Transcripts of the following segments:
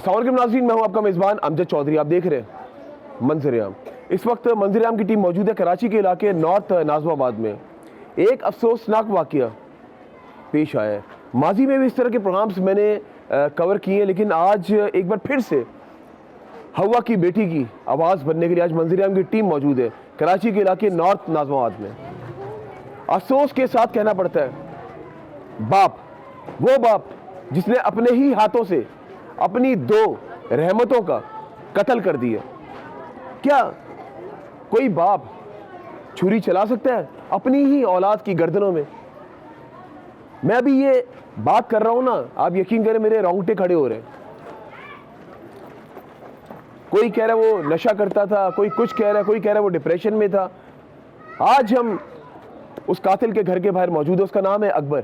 अस्सलाम वालेकुम नाज़रीन, मैं हूं आपका मेज़बान अमजद चौधरी। आप देख रहे हैं मंजर-ए-आम। इस वक्त मंजर-ए-आम की टीम मौजूद है कराची के इलाके नॉर्थ नाज़िमाबाद में। एक अफसोसनाक वाक़या पेश आया है। माजी में भी इस तरह के प्रोग्राम्स मैंने कवर किए हैं, लेकिन आज एक बार फिर से हवा की बेटी की आवाज़ बनने के लिए आज मंजर-ए-आम की टीम मौजूद है कराची के इलाके नॉर्थ नाज़िमाबाद में। अफसोस के साथ कहना पड़ता है, बाप, वो बाप जिसने अपने ही हाथों से अपनी 2 रहमतों का कत्ल कर दिया। क्या कोई बाप छुरी चला सकता है अपनी ही औलाद की गर्दनों में? मैं अभी ये बात कर रहा हूं ना, आप यकीन करें मेरे रोंगटे खड़े हो रहे हैं। कोई कह रहा है वो नशा करता था, कोई कुछ कह रहा है, कोई कह रहा है वो डिप्रेशन में था। आज हम उस कातिल के घर के बाहर मौजूद है, उसका नाम है अकबर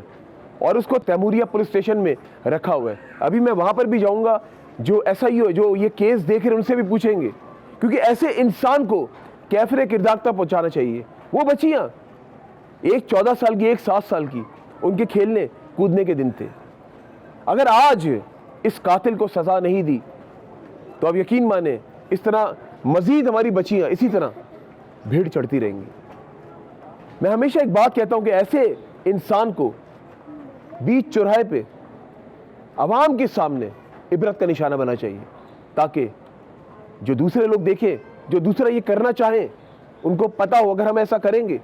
और उसको तैमूरिया पुलिस स्टेशन में रखा हुआ है। अभी मैं वहां पर भी जाऊंगा, जो SIO है जो ये केस देख रहे हैं उनसे भी पूछेंगे, क्योंकि ऐसे इंसान को कैफरे किरदार तक पहुंचाना चाहिए। वो बच्चियां, एक 14 साल की, एक 7 साल की, उनके खेलने कूदने के दिन थे। अगर आज इस कातिल को सजा नहीं दी तो अब यकीन माने इस तरह मजीद हमारी बच्चियां इसी तरह भीड़ चढ़ती रहेंगी। मैं हमेशा एक बात कहता हूं कि ऐसे इंसान को बीच चौराहे पे आवाम के सामने इबरत का निशाना बना चाहिए, ताकि जो दूसरे लोग देखें, जो दूसरा ये करना चाहें, उनको पता हो अगर हम ऐसा करेंगे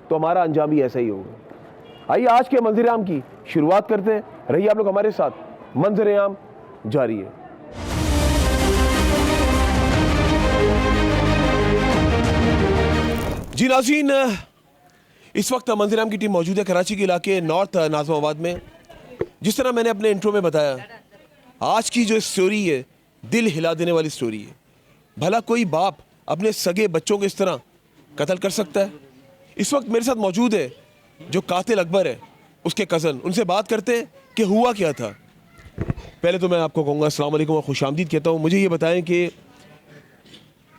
तो हमारा अंजाम भी ऐसा ही होगा। आइए आज के मंजर-ए-आम की शुरुआत करते हैं। रहिए आप लोग हमारे साथ, मंजर-ए-आम जारी है। जी नाज़रीन, इस वक्त मंजर-ए-आम की टीम मौजूद है कराची के इलाके नॉर्थ नाज़िमाबाद में। जिस तरह मैंने अपने इंट्रो में बताया, आज की जो स्टोरी है दिल हिला देने वाली स्टोरी है। भला कोई बाप अपने सगे बच्चों को इस तरह कत्ल कर सकता है? इस वक्त मेरे साथ मौजूद है जो कातिल अकबर है, उसके कज़न। उनसे बात करते हैं कि हुआ क्या था। पहले तो मैं आपको कहूँगा अस्सलाम वालेकुम और खुशामदीद कहता हूँ। मुझे ये बताएं कि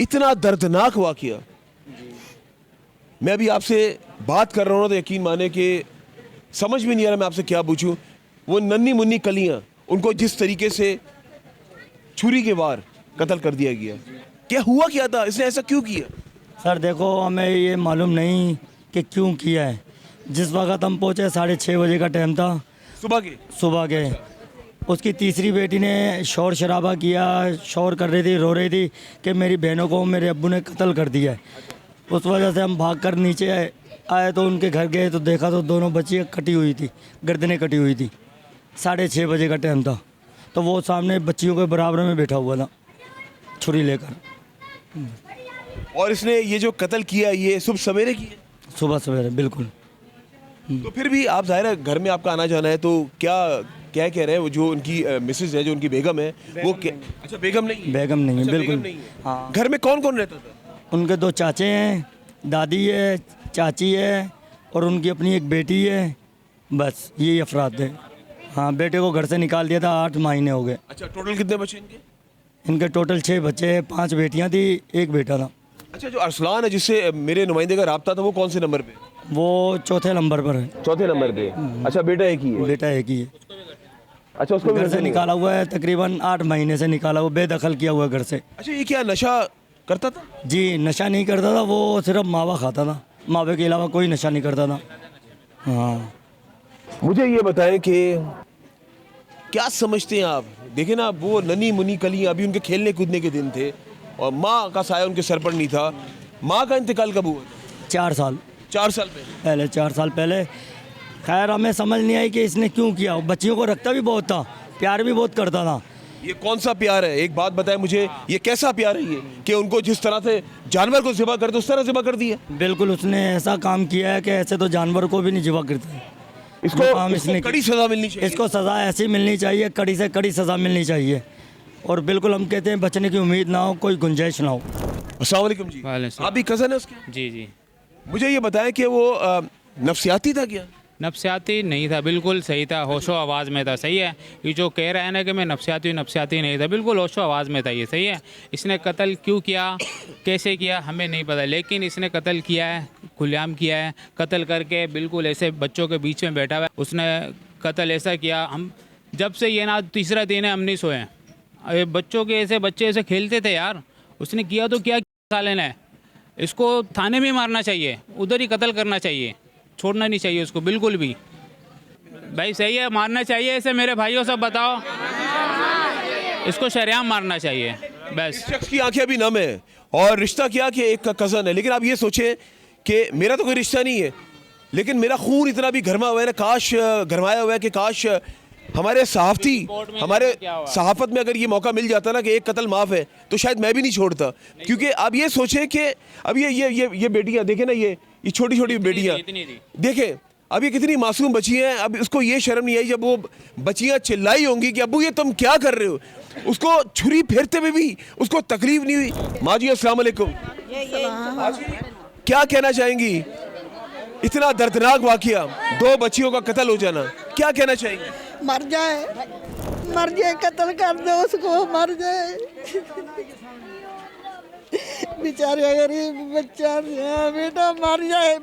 इतना दर्दनाक वाक़या, मैं अभी आपसे बात कर रहा हूँ तो यकीन माने कि समझ में नहीं आ रहा मैं आपसे क्या पूछूं। वो नन्ही मुन्नी कलियां, उनको जिस तरीके से छुरी के वार कत्ल कर दिया गया, क्या हुआ क्या था? इसने ऐसा क्यों किया? सर देखो, हमें ये मालूम नहीं कि क्यों किया है। जिस वक्त हम पहुँचे 6:30 बजे का टाइम था, सुबह के उसकी तीसरी बेटी ने शोर शराबा किया, शोर कर रही थी, रो रही थी कि मेरी बहनों को मेरे अब्बू ने कत्ल कर दिया है। उस वजह से हम भागकर नीचे आए तो उनके घर गए तो देखा तो दोनों बच्चियाँ कटी हुई थी, गर्दनें कटी हुई थी। 6:30 बजे का टाइम था, तो वो सामने बच्चियों के बराबर में बैठा हुआ था छुरी लेकर। और इसने ये जो कत्ल किया ये सुबह सवेरे किया? सुबह सवेरे, बिल्कुल। तो फिर भी आप जाहिर है घर में आपका आना जाना है, तो क्या क्या कह रहे हैं वो जो उनकी मिसेज है, जो उनकी बेगम है, वो क्या? अच्छा, बेगम नहीं, बेगम नहीं है, अच्छा, बिल्कुल बेगम नहीं है। हाँ। घर में कौन कौन रहता था? उनके 2 चाचे हैं, दादी है, चाची है और उनकी अपनी एक बेटी है। बस यही अफराद थे। हाँ, बेटे को घर से निकाल दिया था, 8 महीने हो गए। अच्छा, टोटल कितने बच्चे इनके? इनके टोटल 6 बच्चे हैं, 5 बेटियां थी, 1 बेटा था। अच्छा, जो अरसलान है जिससे मेरे नुमाइंदे का राब्ता था, वो कौन से नंबर पे? वो चौथे नंबर पर है। चौथे नंबर पे। अच्छा, बेटा एक ही है? बेटा एक ही है। अच्छा, उसको घर से निकाला हुआ है, तकरीबन 8 महीने से निकाला हुआ, बेदखल किया हुआ है घर से। अच्छा, ये क्या नशा करता था? जी, नशा नहीं करता था, वो सिर्फ मावा खाता था, मावे के अलावा कोई नशा नहीं करता था। हाँ, मुझे ये बताएं कि क्या समझते हैं आप? देखें ना, वो नन्ही मुन्नी कलियां, अभी उनके खेलने कूदने के दिन थे और माँ का साया उनके सर पर नहीं था। माँ का इंतकाल कब हुआ? 4 साल 4 साल पहले। 4 साल पहले। खैर, हमें समझ नहीं आई कि इसने क्यों किया। बच्चियों को रखता भी बहुत था, प्यार भी बहुत करता था। ये कौन सा प्यार है? एक बात बताएं मुझे, ये कैसा प्यार है ये कि उनको जिस तरह से जानवर को ज़िबा करते उस तरह ज़िबा कर दिया? बिल्कुल, उसने ऐसा काम किया है कि ऐसे तो जानवर को भी नहीं ज़िबा करता। इसको कड़ी सजा मिलनी चाहिए। इसको सज़ा ऐसी मिलनी चाहिए, कड़ी से कड़ी सज़ा मिलनी चाहिए। और बिल्कुल हम कहते हैं बचने की उम्मीद ना हो, कोई गुंजाइश ना हो। अस्सलाम वालेकुम जी। आप भी कज़न है उसके? जी जी। मुझे ये बताएं कि वो नफ्सियाती था क्या? नफ्सियाती नहीं था, बिल्कुल सही था, होशो आवाज़ में था। सही है, ये जो कह रहा है ना कि मैं नफ्सियाती नहीं था, बिल्कुल होशो आवाज़ में था ये। सही है। इसने कत्ल क्यों किया, कैसे किया, हमें नहीं पता, लेकिन इसने कत्ल किया है, खुलेआम किया है। कत्ल करके बिल्कुल ऐसे बच्चों के बीच में बैठा हुआ है। उसने कत्ल ऐसा किया, हम जब से ये ना तीसरा दिन है हम नहीं सोए हैं। अरे बच्चों के ऐसे बच्चे ऐसे खेलते थे यार, उसने किया तो क्या साले ने, इसको थाने में मारना चाहिए, उधर ही कत्ल करना चाहिए, छोड़ना नहीं चाहिए उसको बिल्कुल भी। भाई सही है, मारना चाहिए ऐसे, मेरे भाइयों सब बताओ, इसको शरेआम मारना चाहिए बस। शख्स की आंखें अभी नम है और रिश्ता क्या कि एक कज़न है, लेकिन आप ये सोचें कि मेरा तो कोई रिश्ता नहीं है, लेकिन मेरा खून इतना भी गरमा हुआ है ना, काश गरमाया हुआ है कि काश हमारे सहाफ़ती, हमारे सहाफ़त में अगर ये मौका मिल जाता ना कि एक कत्ल माफ़ है, तो शायद मैं भी नहीं छोड़ता। क्योंकि आप ये सोचें कि अब ये बेटियां देखें ना, ये छोटी छोटी बेटियां देखें, अब ये कितनी मासूम बच्ची हैं। अब उसको ये शर्म नहीं आई जब वो बच्चियां चिल्लाई होंगी कि अब्बू ये तुम क्या कर रहे हो, उसको छुरी फेरते हुए भी उसको तकलीफ नहीं हुई। माँ जी अस्सलाम वालेकुम, क्या कहना चाहेंगी? इतना दर्दनाक वाकया, 2 बच्चियों का कत्ल हो जाना, क्या कहना चाहेंगे? मर जाए, मर जाए, कत्ल कर दो उसको, मर जाए। बेचारे गरीब बच्चा बेटा मर जाए,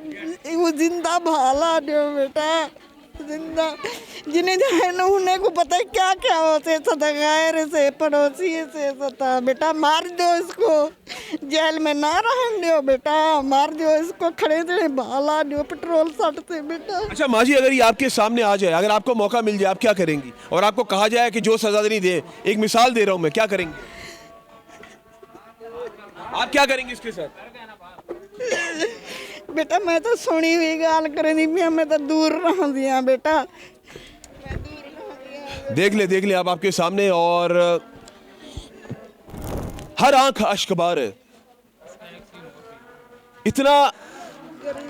वो जिंदा भाला दो बेटा, जिंदा जिन्हें जाए ना उन्हें को पता है क्या क्या होते सदा, गैर से पड़ोसी से सता, बेटा मार दो इसको, जेल में ना रहने दो बेटा, मार दो इसको, खड़े खड़े भाला दो, पेट्रोल सटते बेटा। अच्छा माँ जी, अगर ये आपके सामने आ जाए, अगर आपको मौका मिल जाए, आप क्या करेंगी? और आपको कहा जाए कि जो सजा देनी दे, एक मिसाल दे रहा हूँ मैं, क्या करेंगे? आप क्या करेंगे इसके साथ? बेटा मैं तो सुनी हुई गाल करनी भी, मैं तो दूर रह दिया बेटा, देख ले आप आपके सामने, और हर आंख अश्कबार है। इतना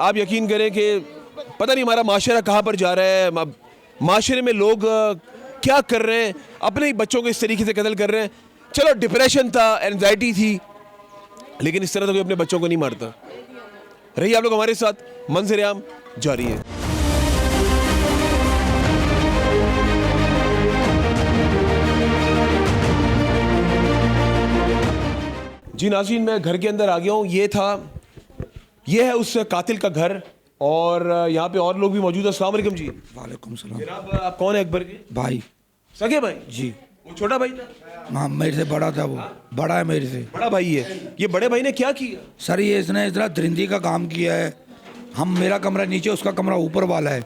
आप यकीन करें कि पता नहीं हमारा माशरा कहाँ पर जा रहा है, माशरे में लोग क्या कर रहे हैं, अपने ही बच्चों को इस तरीके से कत्ल कर रहे हैं। चलो डिप्रेशन था, एंजाइटी थी, लेकिन इस तरह तो कोई अपने बच्चों को नहीं मारता। रहिए आप लोग हमारे साथ, मंजर आम जारी है। जी नाज़रीन, मैं घर के अंदर आ गया हूँ। ये है उस कातिल का घर, और यहाँ पे और लोग भी मौजूद हैं। अस्सलाम वालेकुम जी। वालेकुम सलाम। जनाब आप कौन है? अकबर के भाई। सगे भाई? जी। वो छोटा भाई था? हाँ, मेरे से बड़ा था, वो बड़ा है मेरे से। बड़ा भाई है। ये बड़े भाई ने क्या किया? सर ये इसने इतना दरिंदी का काम किया है। मेरा कमरा नीचे, उसका कमरा ऊपर वाला है,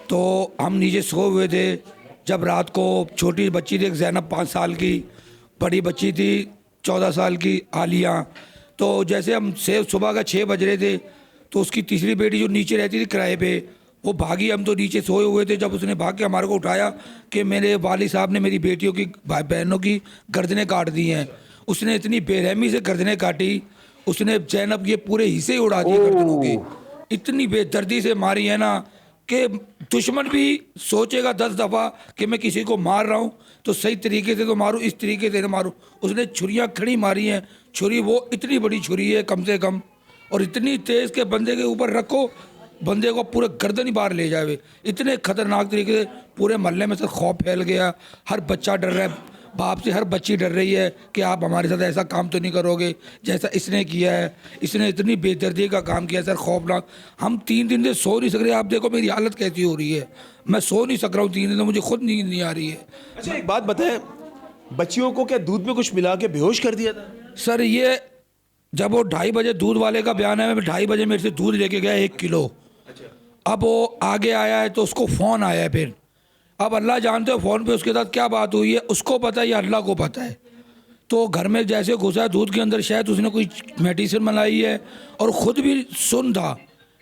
तो हम नीचे सो हुए थे। जब रात को छोटी बच्ची थी ज़ैनब 5 साल की, बड़ी बच्ची थी 14 साल की आलिया, तो जैसे हम से सुबह का 6 बज रहे थे, तो उसकी तीसरी बेटी जो नीचे रहती थी किराए पे, वो भागी। हम तो नीचे सोए हुए थे, जब उसने भाग के हमारे को उठाया कि मेरे वालिद साहब ने मेरी बेटियों की, भाई बहनों की गर्दनें काट दी हैं। उसने इतनी बेरहमी से गर्दनें काटी, उसने ज़ैनब के पूरे हिस्से ही उड़ा दिए गर्दनों के, इतनी बेदर्दी से मारी है ना कि दुश्मन भी सोचेगा 10 दफ़ा कि मैं किसी को मार रहा हूँ तो सही तरीके से तो मारूँ, इस तरीके से ना मारूँ। उसने छुरियाँ खड़ी मारी हैं, छुरी वो इतनी बड़ी छुरी है कम से कम, और इतनी तेज़ के बंदे के ऊपर रखो, बंदे को पूरे गर्दन ही बाहर ले जावे। इतने खतरनाक तरीके से पूरे मोहल्ले में से खौफ फैल गया। हर बच्चा डर रहा है, बाप से हर बच्ची डर रही है कि आप हमारे साथ ऐसा काम तो नहीं करोगे जैसा इसने किया है। इसने इतनी बेदर्दी का काम किया सर, खौफनाक। हम 3 दिन से सो नहीं सक रहे। आप देखो मेरी हालत कैसी हो रही है, मैं सो नहीं सक रहा हूँ 3 दिन से, मुझे खुद नींद नहीं आ रही है। अच्छा एक बात बताएं, बच्चियों को क्या दूध में कुछ मिला के बेहोश कर दिया था? सर ये जब वो 2:30 बजे दूध वाले का बयान है, मैं 2:30 बजे मेरे से दूध लेके गया 1 किलो। अब वो आगे आया है तो उसको फ़ोन आया है, फिर अब अल्लाह जानते हो फ़ोन पे उसके साथ क्या बात हुई है, उसको पता है या अल्लाह को पता है। तो घर में जैसे घुसा दूध के अंदर, शायद उसने कोई मेडिसिन बनाई है, और ख़ुद भी सुन था,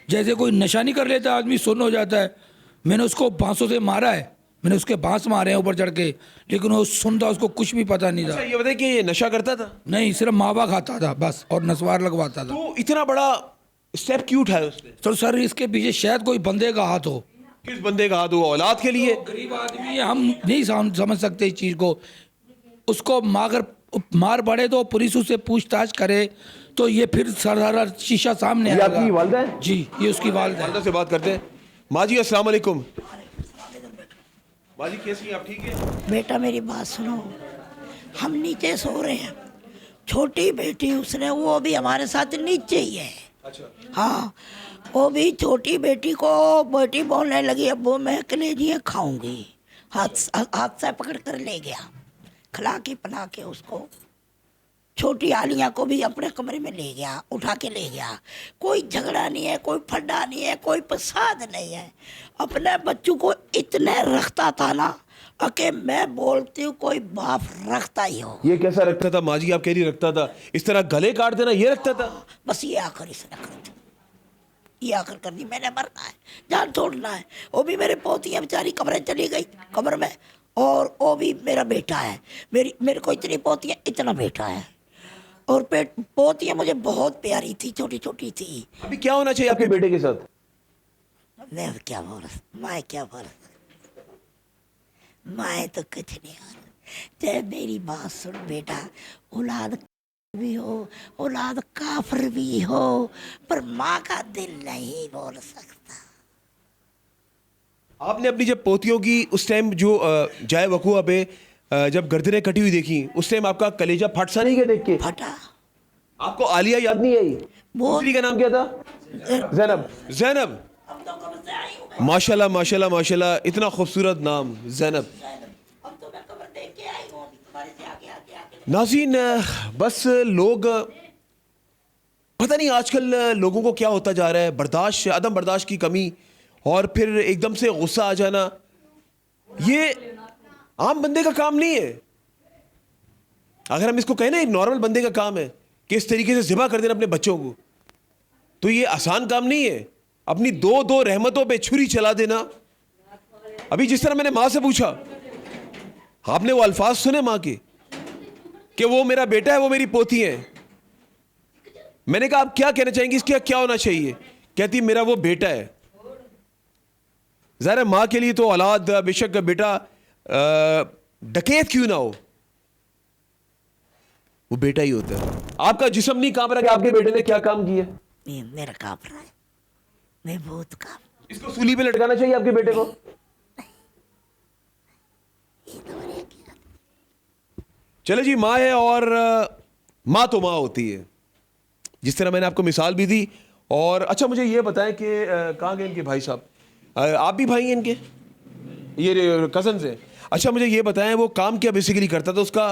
जैसे कोई नशा नहीं कर लेता आदमी, सुन हो जाता है। मैंने उसको बांसों से मारा है, मैंने उसके बांस मारे हैं ऊपर चढ़ के, लेकिन वो सुन था, उसको कुछ भी पता नहीं था। अच्छा ये बताइए कि ये नशा करता था? नहीं, सिर्फ मावा खाता था बस, और नसवार लगवाता था। तो इतना बड़ा स्टेप क्यों उठाया उसने? तो सर इसके पीछे शायद कोई बंदे का हाथ हो। किस बंदे का हाथ हो? औलाद के लिए? गरीब आदमी है, हम नहीं समझ सकते इस चीज़ को। उसको मार पड़े तो पुलिस उससे पूछताछ करे तो ये फिर सारा शीशा सामने आएगा। आपकी वालिदा है? जी, ये उसकी वालिदा है। वालिदा से बात करते हैं। माँ जी अस्सलाम वालेकुम। माँ जी कैसी हैं आप? ठीक है बेटा मेरी बात सुनो, हम नीचे सो रहे हैं, छोटी बेटी उसने, वो भी हमारे साथ नीचे ही है। अच्छा। हाँ, वो भी छोटी बेटी को, बेटी बोलने लगी अब्बू मैं कलेजियाँ खाऊंगी, हाथ से पकड़ कर ले गया, खिला के पिला के उसको, छोटी आलिया को भी अपने कमरे में ले गया, उठा के ले गया। कोई झगड़ा नहीं है, कोई फड्डा नहीं है, कोई प्रसाद नहीं है। अपने बच्चों को इतने रखता था ना कि मैं बोलती हूँ कोई बाप रखता ही हो। ये कैसा रखता था माँ जी? आप कह रही रखता था, इस तरह गले काट देना ये रखता था? बस ये आखिर इसने कर दी, ये आखिर कर दी। मैंने मरना है, जान छोड़ना है। वो भी मेरे पोतियाँ बेचारी कमरे चली गई, कमर में, और वो भी मेरा बेटा है। मेरे को इतनी पोतियाँ, इतना बेटा है। और पोतियाँ मुझे बहुत प्यारी थी, छोटी छोटी थी। अभी क्या होना चाहिए आपके बेटे के साथ? मैं क्या बोल, मैं क्या बोल, मैं तो कुछ नहीं बोल। चाहे मेरी बात सुन बेटा, औलाद भी हो, औलाद काफिर भी हो, पर माँ का दिल नहीं बोल सकता। आपने अपनी जब पोतियों की उस टाइम जो जाए वकूआ पे जब गर्दनें कटी हुई देखी, उस टाइम आपका कलेजा फट सा नहीं गया देख के? फटा। आपको आलिया याद नहीं आई? दूसरी का नाम क्या था? ज़ैनब। ज़ैनब, अब तो कब्र से आई हूँ मैं। माशाल्लाह माशाल्लाह माशाल्लाह, इतना खूबसूरत नाम ज़ैनब। अब तो मैं कब्र देख के आई हूँ, तुम्हारे से आगे आगे आगे। नाज़रीन, बस लोग पता नहीं आजकल लोगों को क्या होता जा रहा है, बर्दाश्त, अदम बर्दाश्त की कमी, और फिर एकदम से गुस्सा आ जाना, ये आम बंदे का काम नहीं है। अगर हम इसको कहें ना, एक नॉर्मल बंदे का काम है कि इस तरीके से ज़िबा कर देना अपने बच्चों को, तो ये आसान काम नहीं है। अपनी दो रहमतों पे छुरी चला देना। अभी जिस तरह मैंने माँ से पूछा, आपने वो अल्फाज सुने माँ के कि वो मेरा बेटा है, वो मेरी पोती है। मैंने कहा आप क्या कहना चाहेंगी, इसके क्या होना चाहिए? कहती मेरा वो बेटा है। ज़ाहिर है माँ के लिए तो औलाद, बेशक बेटा डकैत क्यों ना हो, वो बेटा ही होता है। आपका जिस्म नहीं कांप रहा कि आपके बेटे ने क्या काम किया? मेरा कांप रहा है, मैं बहुत कांप। इसको सूली पे लटकाना चाहिए आपके बेटे को? चले जी, माँ है और माँ तो माँ होती है, जिस तरह मैंने आपको मिसाल भी दी। और अच्छा मुझे ये बताएं कि कहाँ गए इनके भाई साहब? आप भी भाई हैं इनके? ये कज़न्स हैं। अच्छा मुझे ये बताएं, वो काम क्या बेसिकली करता था? उसका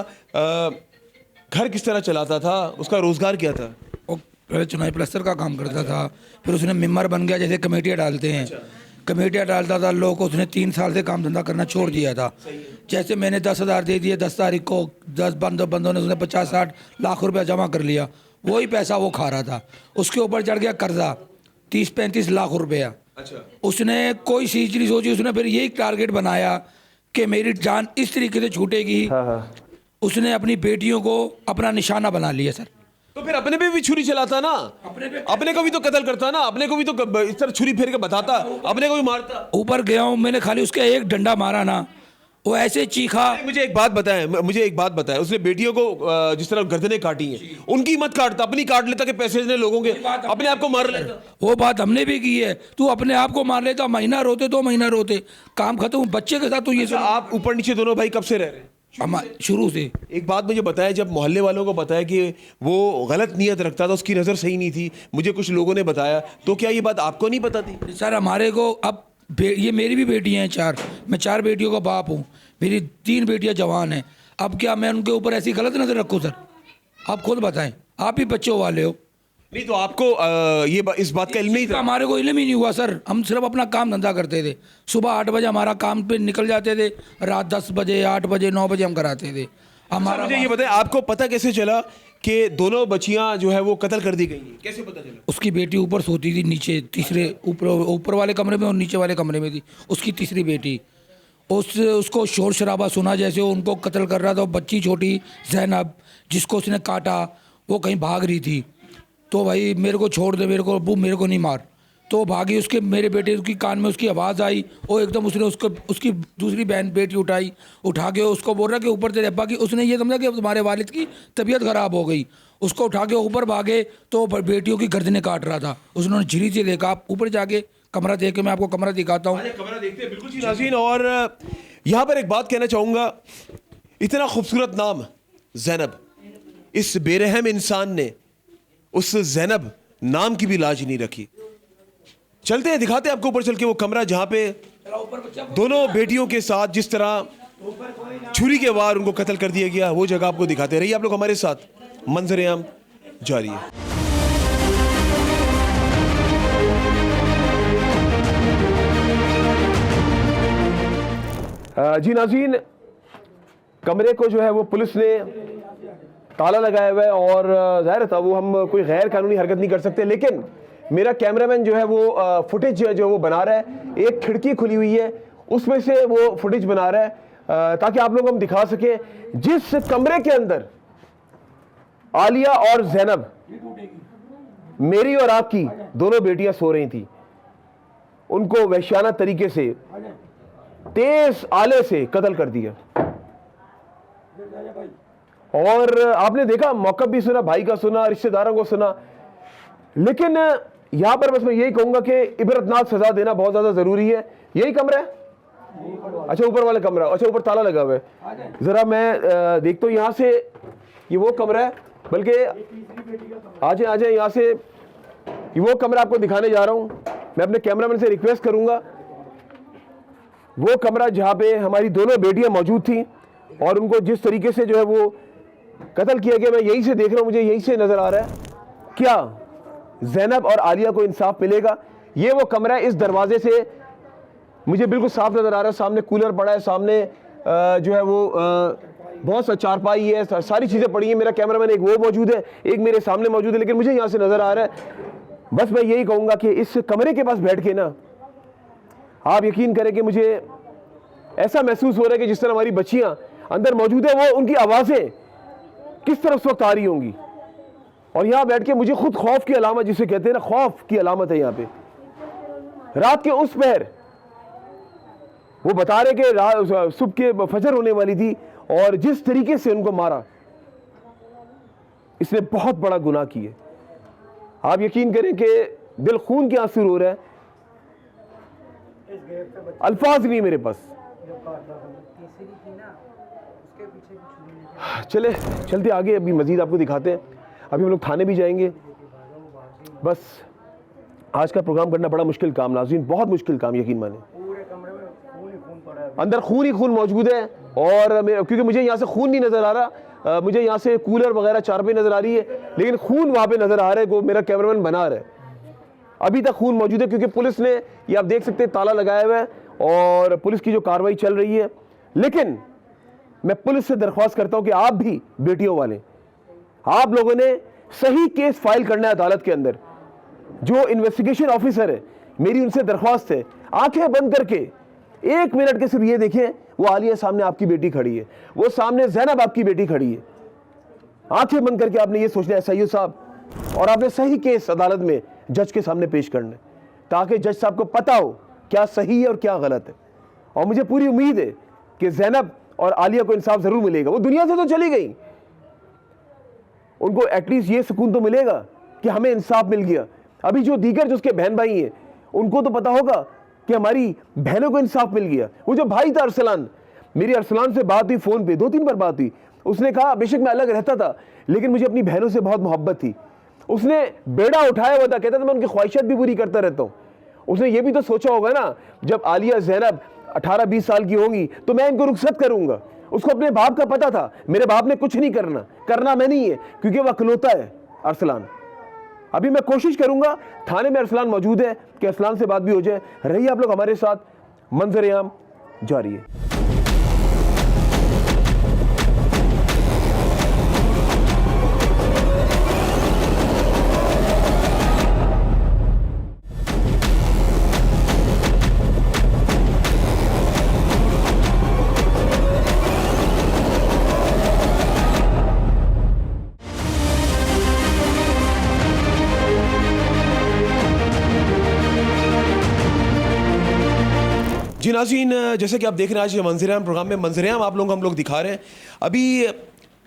घर किस तरह चलाता था? उसका रोज़गार क्या था? वो पहले चुनाई प्लस्तर का काम करता था, फिर उसने मेंबर बन गया, जैसे कमेटियाँ डालते हैं। कमेटियाँ डालता था लोगों को, उसने 3 साल से काम धंधा करना छोड़ दिया था। जैसे मैंने 10,000 दे दिए, 10 तारीख को 10 बंदों ने उसने 50-60 लाख रुपया जमा कर लिया। वही पैसा वो खा रहा था। उसके ऊपर चढ़ गया कर्जा 30-35 लाख रुपया। अच्छा, उसने कोई चीज नहीं सोची, उसने फिर यही टारगेट बनाया कि मेरी जान इस तरीके से छूटेगी। उसने अपनी बेटियों को अपना निशाना बना लिया सर। तो फिर अपने पे भी छुरी चलाता ना, अपने को भी तो कत्ल करता ना, अपने को भी तो इस तरह छुरी फेर के बताता, अपने को भी मारता। ऊपर गया हूँ मैंने, खाली उसका एक डंडा मारा ना, वो ऐसे चीखा। मुझे एक बात बताएं, उसने बेटियों को जिस तरह गर्दनें काटी हैं, उनकी मत काटता, अपनी काट लेता कि पैसे देने लोगों के, अपने आप को मार लेता। वो बात हमने भी की है। तू अपने आप को मार लेता, महीना रोते 2 महीना रोते, काम खत्म। बच्चे के साथ तो ये सब। आप ऊपर नीचे दोनों भाई कब से रह रहे हैं? शुरू से। एक बात मुझे बताया, जब मोहल्ले वालों को बताया कि वो गलत नीयत रखता था, उसकी नज़र सही नहीं थी, मुझे कुछ लोगों ने बताया, तो क्या ये बात आपको नहीं पता थी? सर हमारे को अब ये मेरी भी बेटियां हैं 4, मैं 4 बेटियों का बाप हूँ, मेरी 3 बेटियां जवान हैं। अब क्या मैं उनके ऊपर ऐसी गलत नज़र रखूँ सर? आप खुद बताएं, आप ही बच्चों वाले हो। नहीं तो आपको इस बात का इल्म नहीं था? हमारे को इल्म ही नहीं हुआ सर। हम सिर्फ अपना काम धंधा करते थे। सुबह 8 बजे हमारा काम पे निकल जाते थे, रात 10 बजे 8 बजे 9 बजे हम कराते थे हमारा। मुझे ये बताएं, आपको पता कैसे चला कि दोनों बच्चियां जो है वो कत्ल कर दी गई? कैसे पता चला? उसकी बेटी ऊपर सोती थी, नीचे तीसरे ऊपर वाले कमरे में और नीचे वाले कमरे में थी उसकी तीसरी बेटी। उसको शोर शराबा सुना जैसे वो उनको कत्ल कर रहा था। बच्ची छोटी ज़ैनब जिसको उसने काटा, वो कहीं भाग रही थी। तो भाई मेरे को छोड़ दे, मेरे को अब्बू मेरे को नहीं मार। तो भागी, उसके मेरे बेटे की कान में उसकी आवाज़ आई, वो एकदम उसने उसकी दूसरी बहन बेटी उठा के उसको बोल रहा कि ऊपर तेरे अब्बा की। उसने ये समझा कि तुम्हारे वालिद की तबीयत ख़राब हो गई। उसको उठा के ऊपर भागे तो बेटियों की गर्दनें काट रहा था। उसने झिरी से देखा। आप ऊपर जाके कमरा देख के मैं आपको कमरा दिखाता हूँ। कमरा देखते हैं बिल्कुल जी नाज़रीन। और यहाँ पर एक बात कहना चाहूँगा, इतना खूबसूरत नाम ज़ैनब, इस बेरहम इंसान ने उस ज़ैनब नाम की भी लाज नहीं रखी। चलते हैं, दिखाते हैं आपको ऊपर चल के वो कमरा जहाँ पे दोनों बेटियों के साथ जिस तरह छुरी के वार उनको कत्ल कर दिया गया, वो जगह आपको दिखाते रहिए आप लोग हमारे साथ। मंजर-ए-आम जारी है। जी नाज़रीन, कमरे को जो है वो पुलिस ने ताला लगाया हुआ है और ज़ाहिर था वो हम कोई गैर कानूनी हरकत नहीं कर सकते, लेकिन मेरा कैमरामैन जो है वो फुटेज जो वो बना रहा है, एक खिड़की खुली हुई है उसमें से वो फुटेज बना रहा है ताकि आप लोगों को हम दिखा सके जिस कमरे के अंदर आलिया और जैनब, मेरी और आपकी दोनों बेटियां सो रही थी, उनको वहशियाना तरीके से तेज आले से कत्ल कर दिया। और आपने देखा मौका भी सुना, भाई का सुना, रिश्तेदारों को सुना, लेकिन यहां पर बस मैं यही कहूंगा कि इबरतनाक सजा देना बहुत ज्यादा जरूरी है। यही कमरा है, अच्छा ऊपर वाला कमरा, अच्छा ऊपर ताला लगा हुआ है। जरा मैं देखता हूं यहां से, ये वो कमरा है, बल्कि आ जाए यहां से, ये वो कमरा आपको दिखाने जा रहा हूं। मैं अपने कैमरामैन से रिक्वेस्ट करूंगा, वो कमरा जहां पे हमारी दोनों बेटियां मौजूद थी और उनको जिस तरीके से जो है वो कत्ल किया गया, मैं यहीं से देख रहा हूं, मुझे यहीं से नजर आ रहा है। क्या जैनब और आलिया को इंसाफ मिलेगा? ये वो कमरा है, इस दरवाजे से मुझे बिल्कुल साफ नजर आ रहा है। सामने कूलर पड़ा है, सामने जो है वो बहुत सा चारपाई है, सारी चीजें पड़ी हैं। मेरा कैमरामैन एक वो मौजूद है, एक मेरे सामने मौजूद है, लेकिन मुझे यहां से नजर आ रहा है। बस मैं यही कहूंगा कि इस कमरे के पास बैठ के ना आप यकीन करें कि मुझे ऐसा महसूस हो रहा है कि जिस तरह हमारी बच्चियां अंदर मौजूद है, वो उनकी आवाजें किस तरह उस वक्त आ रही होंगी। और यहां बैठ के मुझे खुद खौफ की अलामत, जिसे कहते हैं ना, खौफ की अलामत है। यहां पे रात के उस पहर वो बता रहे कि सुबह के फजर होने वाली थी और जिस तरीके से उनको मारा, इसने बहुत बड़ा गुनाह किया। आप यकीन करें कि दिल खून के आंसू रो रहा है, अल्फाज नहीं मेरे पास। चले चलते आगे, अभी मजीद आपको दिखाते हैं। अभी हम लोग थाने भी जाएंगे। बस आज का प्रोग्राम करना बड़ा मुश्किल काम नाज़रीन, बहुत मुश्किल काम, यकीन माने। अंदर खून ही खून मौजूद है और क्योंकि मुझे यहाँ से खून नहीं नजर आ रहा, मुझे यहाँ से कूलर वगैरह चारपाई नजर आ रही है, लेकिन खून वहां पे नजर आ रहा है, वो मेरा कैमरामैन बना रहा है। अभी तक खून मौजूद है क्योंकि पुलिस ने, ये आप देख सकते हैं, ताला लगाया हुआ है और पुलिस की जो कार्रवाई चल रही है। लेकिन मैं पुलिस से दरख्वास्त करता हूं कि आप भी बेटियों वाले, आप लोगों ने सही केस फाइल करना है अदालत के अंदर। जो इन्वेस्टिगेशन ऑफिसर है, मेरी उनसे दरख्वास्त है, आंखें बंद करके 1 मिनट के सिर्फ ये देखें, वो आलिया सामने आपकी बेटी खड़ी है, वो सामने जैनब आपकी बेटी खड़ी है। आंखें बंद करके आपने ये सोचना है सईद साहब, और आपने सही केस अदालत में जज के सामने पेश करना है, ताकि जज साहब को पता हो क्या सही है और क्या गलत है। और मुझे पूरी उम्मीद है कि जैनब और आलिया को इंसाफ जरूर मिलेगा। वो दुनिया से तो चली गई, उनको एटलीस्ट ये सुकून तो मिलेगा कि हमें इंसाफ मिल गया। अभी जो दीगर जो उसके बहन भाई हैं, उनको तो पता होगा कि हमारी बहनों को इंसाफ मिल गया। वो जो भाई था अरसलान, मेरी अरसलान से बात हुई फ़ोन पे, 2-3 बार बात हुई। उसने कहा बेशक मैं अलग रहता था, लेकिन मुझे अपनी बहनों से बहुत मोहब्बत थी। उसने बेड़ा उठाया हुआ था, कहता था मैं उनकी ख्वाहिशात भी पूरी करता रहता हूँ। उसने ये भी तो सोचा होगा ना, जब आलिया जैनब 18-20 साल की होंगी तो मैं इनको रुखसत करूंगा। उसको अपने बाप का पता था, मेरे बाप ने कुछ नहीं करना मैं नहीं है, क्योंकि वह अकलौता है अरसलान। अभी मैं कोशिश करूंगा, थाने में अरसलान मौजूद है, कि अरसलान से बात भी हो जाए। रहिए आप लोग हमारे साथ, मंजर-ए-आम जारी है। जी नाज़रीन, जैसे कि आप देख रहे हैं आज मंजर-ए-आम प्रोग्राम में मंजर-ए-आम आप लोगों को हम लोग दिखा रहे हैं। अभी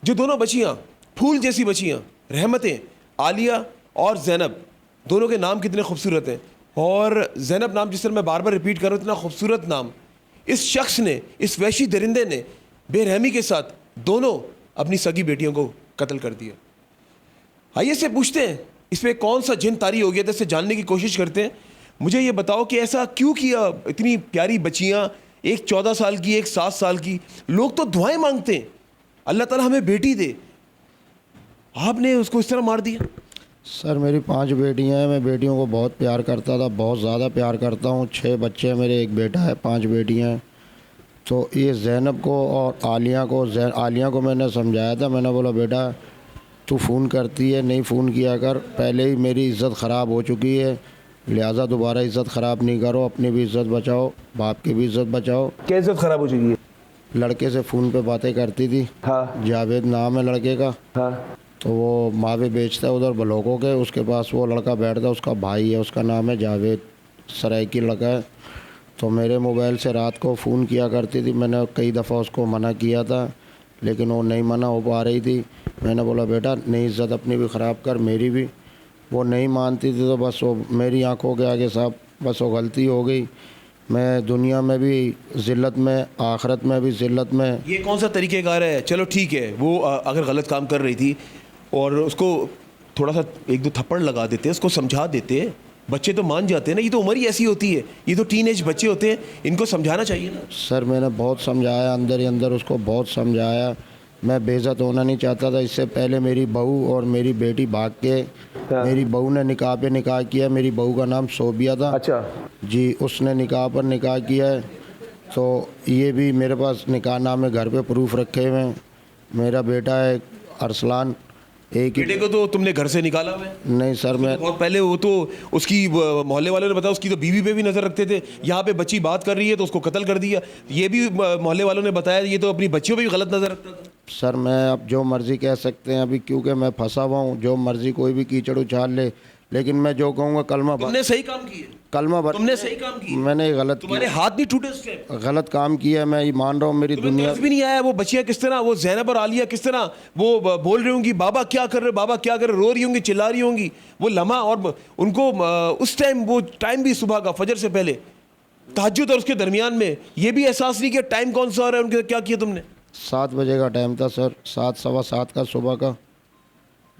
जो दोनों बच्चियाँ, फूल जैसी बच्चियाँ, रहमतें, आलिया और जैनब, दोनों के नाम कितने खूबसूरत हैं। और जैनब नाम जिस तरह मैं बार बार रिपीट कर रहा हूँ, इतना खूबसूरत नाम, इस शख्स ने, इस वहशी दरिंदे ने बेरहमी के साथ दोनों अपनी सगी बेटियों को कत्ल कर दिया। आइए से पूछते हैं इस पर कौन सा जिन तारी हो गया था, इससे जानने की कोशिश करते हैं। मुझे ये बताओ कि ऐसा क्यों किया? इतनी प्यारी बच्चियाँ, एक 14 साल की, एक 7 साल की। लोग तो दुआएं मांगते हैं, अल्लाह ताला हमें बेटी दे, आपने उसको इस तरह मार दिया। सर मेरी 5 बेटियां हैं, मैं बेटियों को बहुत प्यार करता था, बहुत ज़्यादा प्यार करता हूँ। 6 बच्चे हैं मेरे, एक बेटा है, 5 बेटियां हैं। तो ये ज़ैनब को और आलिया को मैंने समझाया था, मैंने बोला बेटा तू फ़ोन करती है, नहीं फ़ोन किया कर, पहले ही मेरी इज़्ज़त ख़राब हो चुकी है, लिहाजा दोबारा इज़्ज़त ख़राब नहीं करो, अपनी भी इज़्ज़त बचाओ, बाप की भी इज़्ज़त बचाओ। क्या इज्जत खराब हो चुकी है? लड़के से फ़ोन पे बातें करती थी, हाँ जावेद नाम है लड़के का। हाँ। तो वो मावे बेचता है उधर ब्लॉकों के, उसके पास वो लड़का बैठता है, उसका भाई है, उसका नाम है जावेद, सराइकी लड़का है। तो मेरे मोबाइल से रात को फ़ोन किया करती थी, मैंने कई दफ़ा उसको मना किया था, लेकिन वो नहीं मना हो पा रही थी। मैंने बोला बेटा नहीं इज़्ज़त अपनी भी ख़राब कर, मेरी भी। वो नहीं मानती थी, तो बस वो मेरी आंखों के आगे साहब बस वो गलती हो गई। मैं दुनिया में भी ज़िल्लत में, आखिरत में भी ज़िल्लत में। ये कौन सा तरीक़ेकार है? चलो ठीक है, वो अगर गलत काम कर रही थी और उसको थोड़ा सा 1-2 थप्पड़ लगा देते, उसको समझा देते, बच्चे तो मान जाते हैं ना। ये तो उम्र ही ऐसी होती है, ये तो टीनेज बच्चे होते हैं, इनको समझाना चाहिए ना। सर मैंने बहुत समझाया, अंदर ही अंदर उसको बहुत समझाया। मैं बेइज्जत होना नहीं चाहता था। इससे पहले मेरी बहू और मेरी बेटी भाग के, मेरी बहू ने निकाह पे निकाह किया, मेरी बहू का नाम सोबिया था। अच्छा जी, उसने निकाह पर निकाह किया है। तो ये भी मेरे पास निकाह नामे घर पे प्रूफ रखे हुए हैं। मेरा बेटा है अरसलान, एक ही। बेटे को तो तुमने घर से निकाला हुआ है? नहीं सर, मैं बहुत पहले वो तो उसकी मोहल्ले वालों ने बताया, उसकी तो बीवी पे भी नजर रखते थे। यहाँ पे बच्ची बात कर रही है तो उसको कत्ल कर दिया, ये भी मोहल्ले वालों ने बताया। ये तो अपनी बच्चियों पे भी गलत नजर रखता था। सर मैं अब जो मर्ज़ी कह सकते हैं अभी, क्योंकि मैं फंसा हुआ हूँ, जो मर्ज़ी कोई भी कीचड़ उछाल ले, लेकिन मैं जो कहूँगा कलमा तुमने सही काम किया, कलमा भर। तुमने सही काम किया। मैंने गलत तुम्हारे हाथ नहीं टूटे उस टाइम। गलत काम किया है, मैं ये मान रहा हूँ। मेरी दुनिया भी नहीं आया। वो बच्चियां किस तरह, वो ज़ैनब और आलिया किस तरह वो बोल रही होंगी, बाबा क्या कर रहे, बाबा क्या कर रहे, रो रही होंगी, चिल्ला रही होंगी। वो लम्हा, और उनको उस टाइम, वो टाइम भी सुबह का, फजर से पहले, तहज्जुद और उसके दरमियान में, ये भी एहसास नहीं कि टाइम कौन सा हो रहा है। उनके क्या किया तुमने? 7 बजे का टाइम था सर, 7 सवा 7 का सुबह का।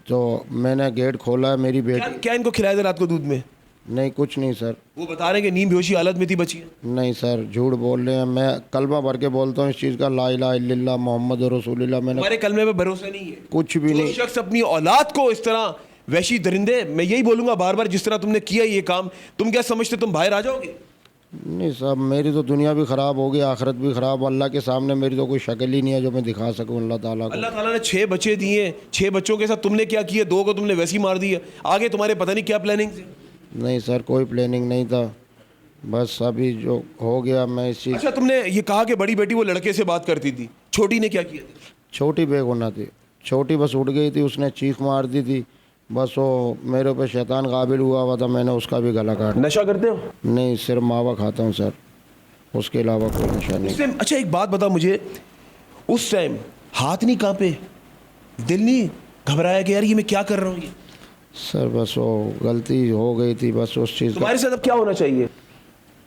तो मैंने गेट खोला है, मेरी बेटी। क्या इनको खिलाया था रात को दूध में? नहीं कुछ नहीं सर। वो बता रहे हैं कि नींद बेहोशी हालत में थी बच्ची। नहीं सर, झूठ बोल रहे हैं। मैं कलमा भर के बोलता हूँ इस चीज़ का, ला इलाहा इल्लल्लाह मोहम्मद रसूलुल्लाह। मैंने हमारे कलमे पे भरोसा नहीं है। कुछ भी जो नहीं। शख्स अपनी औलाद को इस तरह, वैशी दरिंदे, मैं यही बोलूंगा बार बार, जिस तरह तुमने किया ये काम, तुम क्या समझते तुम बाहर आ जाओगे? नहीं साहब, मेरी तो दुनिया भी ख़राब हो गई, आखिरत भी ख़राब। अल्लाह के सामने मेरी तो कोई शक्ल ही नहीं है जो मैं दिखा सकूं अल्लाह ताला को। अल्लाह ताला ने 6 बच्चे दिए, 6 बच्चों के साथ तुमने क्या किया? 2 को तुमने वैसे ही मार दिया। आगे तुम्हारे पता नहीं क्या प्लानिंग थी। नहीं सर, कोई प्लानिंग नहीं था, बस अभी जो हो गया मैं इस चीज़। अच्छा, तुमने ये कहा कि बड़ी बेटी वो लड़के से बात करती थी, छोटी ने क्या किया था? छोटी बेगुनाह थी, छोटी बस उठ गई थी, उसने चीख मार दी थी, बस वो मेरे ऊपर शैतान काबिल हुआ था, मैंने उसका भी गला काट। नशा करते हो? नहीं, सिर्फ मावा खाता हूँ सर, उसके अलावा कोई नशा नहीं। अच्छा एक बात बता मुझे, उस टाइम हाथ नहीं कांपे, दिल नहीं घबराया कि यार ये मैं क्या कर रहा हूँ? ये सर बस वो गलती हो गई थी, बस उस चीज़ का। तुम्हारे साथ अब क्या होना चाहिए?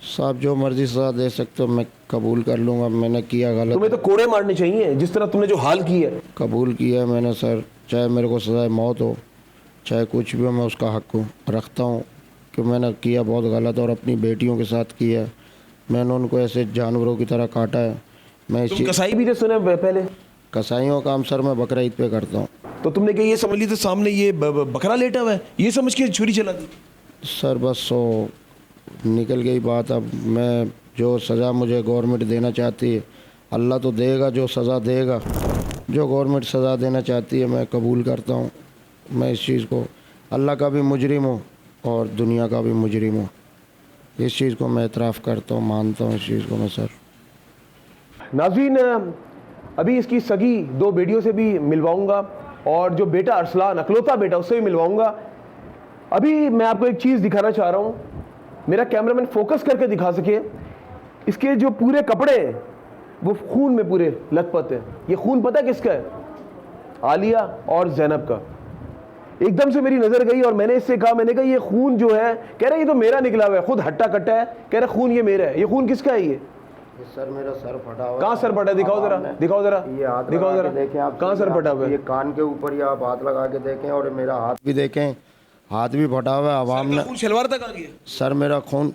साहब जो मर्जी सजा दे सकते हो मैं कबूल कर लूँगा। मैंने किया गलत, तुम्हें तो कोड़े मारने चाहिए, जिस तरह तुमने जो हाल किया है। कबूल किया मैंने सर, चाहे मेरे को सजाए मौत हो, चाहे कुछ भी हो, मैं उसका हक रखता हूँ कि मैंने किया बहुत गलत, और अपनी बेटियों के साथ किया। मैंने उनको ऐसे जानवरों की तरह काटा है। मैं तुम कसाई भी थे सुने पहले? कसाईयों का काम सर मैं बकरा ईद पे करता हूँ। तो तुमने क्या ये समझ ली थी सामने ये बकरा लेटा हुआ है, ये समझ के छुरी चला दी? सर बस वो निकल गई बात। अब मैं जो सज़ा मुझे गवर्नमेंट देना चाहती है, अल्लाह तो देगा जो सज़ा देगा, जो गवर्नमेंट सज़ा देना चाहती है मैं कबूल करता हूँ। मैं इस चीज़ को, अल्लाह का भी मुजरिम हूँ और दुनिया का भी मुजरिम हूँ, इस चीज़ को मैं इतराफ़ करता हूँ, मानता हूँ इस चीज़ को मैं सर। नाज़रीन, अभी इसकी सगी 2 बेटियों से भी मिलवाऊंगा, और जो बेटा अरसलान, अकलौता बेटा, उससे भी मिलवाऊंगा। अभी मैं आपको एक चीज़ दिखाना चाह रहा हूँ, मेरा कैमरामैन फोकस करके दिखा सके। इसके जो पूरे कपड़े हैं वो खून में पूरे लथपथ हैं। ये खून पता है किसका है? आलिया और ज़ैनब का। एकदम से मेरी नज़र गई और मैंने इससे कहा, मैंने कहा ये खून जो है, कह रहा है ये तो मेरा निकला हुआ है, खुद हट्टा कट्टा है, कह रहा खून ये मेरा है। ये खून किसका है? ये सर मेरा सर फटा हुआ है। कहाँ सर फटा है? दिखाओ जरा, दिखाओ जरा, ये हाथ दिखाओ जरा, देखें आप, कहाँ सर फटा हुआ है? ये कान के ऊपर ही आप हाथ लगा के देखें, और मेरा हाथ भी देखें, हाथ भी फटा हुआ है। आवाम ने खून शलवार तक आ गया। सर मेरा खून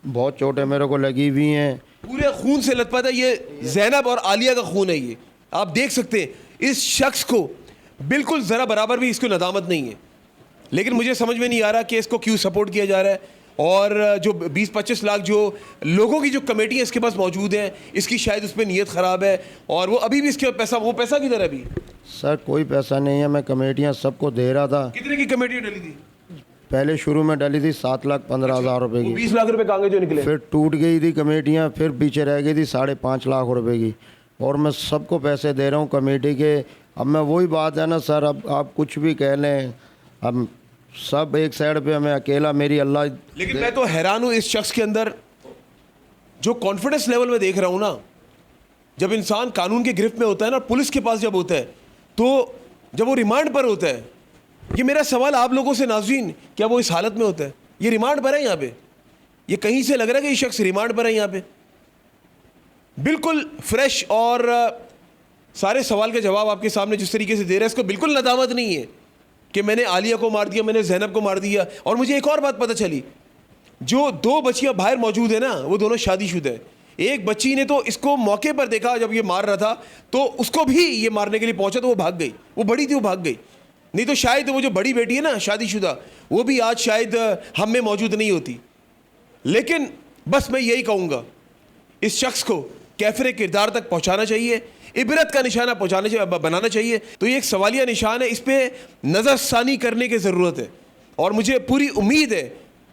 बहुत चोटें मेरे को लगी हुई हैं, पूरे खून से लथपथ है, ये जैनब और आलिया का खून है। ये आप देख सकते हैं इस शख्स को बिल्कुल ज़रा बराबर भी इसको नदामत नहीं है। लेकिन मुझे समझ में नहीं आ रहा कि इसको क्यों सपोर्ट किया जा रहा है। और जो 20-25 लाख जो लोगों की जो कमेटी है इसके पास मौजूद है, इसकी शायद उस पर नीयत ख़राब है और वो अभी भी इसके पैसा, वो पैसा किधर है अभी? सर कोई पैसा नहीं है, मैं कमेटियाँ सबको दे रहा था। कितने की कमेटी डली थी? पहले शुरू में डली थी 7,15,000 रुपए वो की, 20 लाख रुपए कहाँ गए जो निकले? फिर टूट गई थी कमेटियाँ, फिर पीछे रह गई थी 5.5 लाख रुपए की। और मैं सबको पैसे दे रहा हूँ कमेटी के। अब मैं वही बात है ना सर, अब आप कुछ भी कह लें, अब सब एक साइड पे, मैं अकेला, मेरी अल्लाह। लेकिन मैं तो हैरान हूँ इस शख्स के अंदर जो कॉन्फिडेंस लेवल में देख रहा हूँ ना। जब इंसान कानून के गिरफ्त में होता है ना, पुलिस के पास जब होता है, तो जब वो रिमांड पर होता है, ये मेरा सवाल आप लोगों से नाज़रीन, क्या वो इस हालत में होता है? ये रिमांड पर है यहाँ पे, ये कहीं से लग रहा है कि ये शख्स रिमांड पर है यहाँ पे, बिल्कुल फ्रेश। और सारे सवाल के जवाब आपके सामने जिस तरीके से दे रहा है, इसको बिल्कुल नदामत नहीं है कि मैंने आलिया को मार दिया, मैंने जैनब को मार दिया। और मुझे एक और बात पता चली, जो 2 बच्चियां बाहर मौजूद है ना, वो दोनों शादीशुदा है। एक बच्ची ने तो इसको मौके पर देखा जब ये मार रहा था, तो उसको भी ये मारने के लिए पहुंचा तो वो भाग गई। वो बड़ी थी, वो भाग गई, नहीं तो शायद वो जो बड़ी बेटी है ना शादीशुदा, वो भी आज शायद हम में मौजूद नहीं होती। लेकिन बस मैं यही कहूँगा, इस शख्स को कैफरे किरदार तक पहुँचाना चाहिए, इबरत का निशाना पहुँचाना चाहिए, बनाना चाहिए। तो ये एक सवालिया निशान है, इस पर नज़रसानी करने की ज़रूरत है। और मुझे पूरी उम्मीद है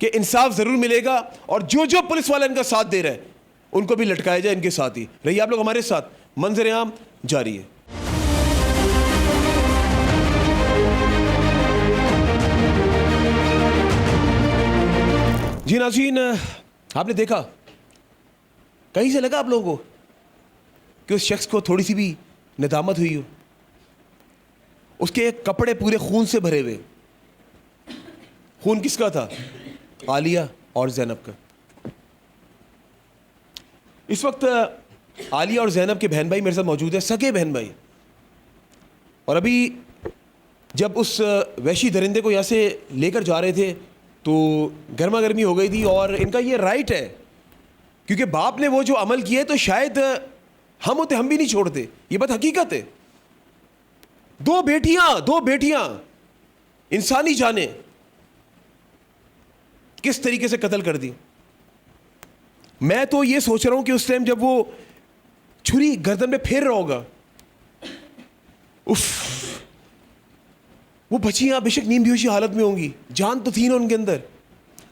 कि इंसाफ ज़रूर मिलेगा और जो जो पुलिस वाला इनका साथ दे रहा है उनको भी लटकाया जाए इनके साथ ही। रहिए आप लोग हमारे साथ, मंजर आम जारी है। जी नाज़रीन, आपने देखा, कहीं से लगा आप लोगों को कि उस शख्स को थोड़ी सी भी नदामत हुई हो? उसके कपड़े पूरे खून से भरे हुए। खून किसका था? आलिया और जैनब का। इस वक्त आलिया और जैनब के बहन भाई मेरे साथ मौजूद है, सगे बहन भाई। और अभी जब उस वहशी दरिंदे को यहाँ से लेकर जा रहे थे तो गर्मा गर्मी हो गई थी। और इनका ये राइट है, क्योंकि बाप ने वो जो अमल किया तो शायद हम होते हम भी नहीं छोड़ते। ये बात हकीकत है। 2 बेटियां इंसानी जाने किस तरीके से कत्ल कर दी। मैं तो ये सोच रहा हूं कि उस टाइम जब वो छुरी गर्दन में फेर रहा होगा, उफ, वो बच्चियां बेशक नींद बेहोशी हालत में होंगी, जान तो थी ना उनके अंदर।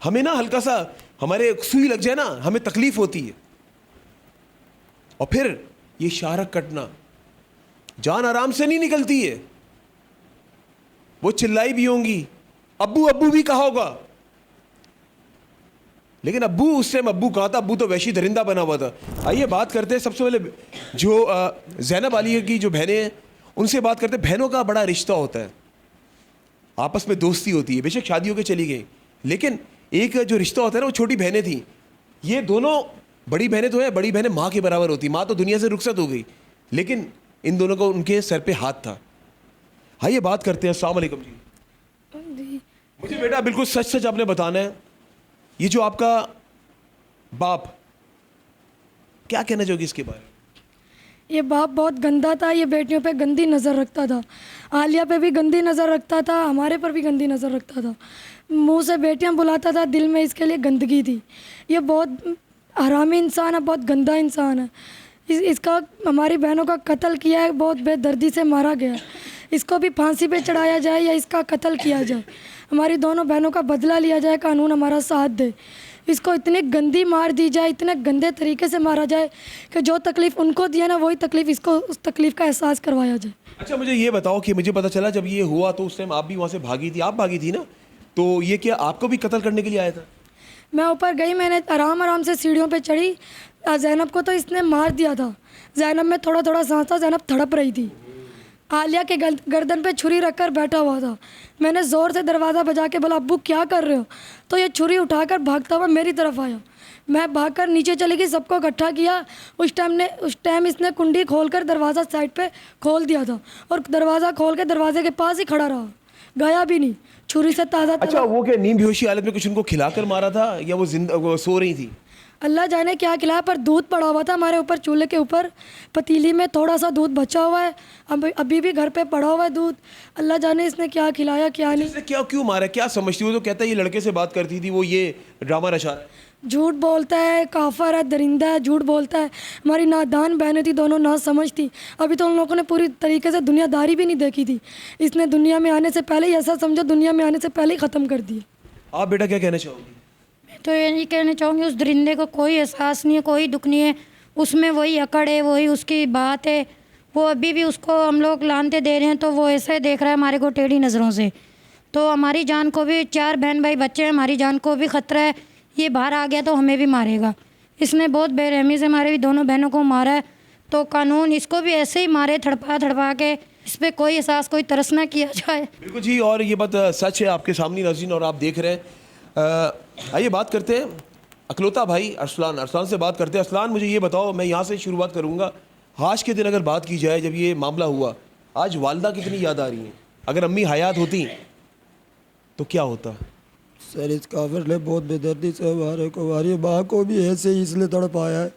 हमें ना हल्का सा हमारे सुई लग जाए ना, हमें तकलीफ होती है। और फिर ये शाहरग कटना, जान आराम से नहीं निकलती है। वो चिल्लाई भी होंगी, अब्बू अब्बू भी कहा होगा, लेकिन अब्बू उस टाइम अब्बू कहाँ था? अब्बू तो वैशी दरिंदा बना हुआ था। आइए बात करते हैं सबसे पहले जो जैनब आलिया की जो बहनें हैं उनसे बात करते हैं। बहनों का बड़ा रिश्ता होता है, आपस में दोस्ती होती है, बेशक शादी होकर चली गई, लेकिन एक जो रिश्ता होता है ना, वो छोटी बहनें थी। ये दोनों बड़ी बहनें तो है, बड़ी बहनें माँ के बराबर होती। माँ तो दुनिया से रुखसत हो गई, लेकिन इन दोनों को उनके सर पे हाथ था। आइए बात करते हैं। अस्सलाम वालेकुम जी। मुझे बेटा बिल्कुल सच सच आपने बताना है, ये जो आपका बाप, क्या कहना चाहोगे इसके बारे में? ये बाप बहुत गंदा था, ये बेटियों पे गंदी नज़र रखता था, आलिया पे भी गंदी नज़र रखता था, हमारे पर भी गंदी नज़र रखता था, मुंह से बेटियां बुलाता था, दिल में इसके लिए गंदगी थी। ये बहुत हरामी इंसान है, बहुत गंदा इंसान है। इसका हमारी बहनों का कत्ल किया है, बहुत बेदर्दी से मारा गया है। इसको भी फांसी पे चढ़ाया जाए या इसका कत्ल किया जाए, हमारी दोनों बहनों का बदला लिया जाए, कानून हमारा साथ दे। इसको इतनी गंदी मार दी जाए, इतने गंदे तरीके से मारा जाए कि जो तकलीफ़ उनको दिया ना, वही तकलीफ़ इसको, उस तकलीफ़ का एहसास करवाया जाए। अच्छा मुझे ये बताओ कि मुझे पता चला जब ये हुआ तो उस टाइम आप भी वहाँ से भागी थी, आप भागी थी ना, तो ये क्या आपको भी कत्ल करने के लिए आया था? मैं ऊपर गई, मैंने आराम से सीढ़ियों पे चढ़ी। जैनब को तो इसने मार दिया था, जैनब में थोड़ा थोड़ा सांस था, जैनब तड़प रही थी। आलिया के गर्दन पे छुरी रखकर बैठा हुआ था। मैंने ज़ोर से दरवाज़ा बजा के बोला, अब्बू क्या कर रहे हो? तो ये छुरी उठाकर भागता हुआ मेरी तरफ आया। मैं भागकर नीचे चली गई, सबको इकट्ठा किया। उस टाइम इसने कुंडी खोलकर दरवाज़ा साइड पे खोल दिया था और दरवाज़ा खोल के दरवाजे के पास ही खड़ा रहा, गया भी नहीं। छुरी से ताज़ा। अच्छा वो क्या नींद बेहोशी हालत में कुछ उनको खिलाकर मारा था या वो सो रही थी? अल्लाह जाने क्या खिलाया, पर दूध पड़ा हुआ था हमारे ऊपर चूल्हे के ऊपर, पतीली में थोड़ा सा दूध बचा हुआ है, अभी भी घर पे पड़ा हुआ है दूध। अल्लाह जाने इसने क्या खिलाया क्या नहीं। इसने क्या क्यों मारा, क्या समझती हो? तो कहता है ये लड़के से बात करती थी, वो ये ड्रामा रचा है। झूठ बोलता है, काफर है, दरिंदा है, झूठ बोलता है। हमारी नादान बहनें थी, दोनों ना समझ थी। अभी तो उन लोगों ने पूरी तरीके से दुनियादारी भी नहीं देखी थी। इसने दुनिया में आने से पहले ही ऐसा समझो, दुनिया में आने से पहले ही ख़त्म कर दिया। आप बेटा क्या कहना चाहोगी? तो यही कहना चाहूँगी, उस दरिंदे को कोई एहसास नहीं है, कोई दुख नहीं है उसमें। वही अकड़ है, वही उसकी बात है। वो अभी भी उसको हम लोग लानते दे रहे हैं तो वो ऐसे देख रहा है हमारे को टेढ़ी नज़रों से। तो हमारी जान को भी, 4 बहन भाई बच्चे हैं, हमारी जान को भी ख़तरा है। ये बाहर आ गया तो हमें भी मारेगा। इसने बहुत बेरहमी से हमारे भी दोनों बहनों को मारा है। तो कानून इसको भी ऐसे ही मारे, थड़पा के। इस पर कोई एहसास, कोई तरस ना किया जाए। बिल्कुल जी, और ये बात सच है आपके सामने नाज़रीन, और आप देख रहे हैं। आइए बात करते हैं अकलौता भाई अरसलान से बात करते हैं। अरसलान, मुझे ये बताओ, मैं यहाँ से शुरुआत करूँगा। आज के दिन अगर बात की जाए, जब ये मामला हुआ, आज वालदा कितनी याद आ रही है? अगर अम्मी हयात होती तो क्या होता? सर, इस काफिर ने बहुत बेदर्दी से हमारी माँ को भी ऐसे ही इसलिए तड़पाया है।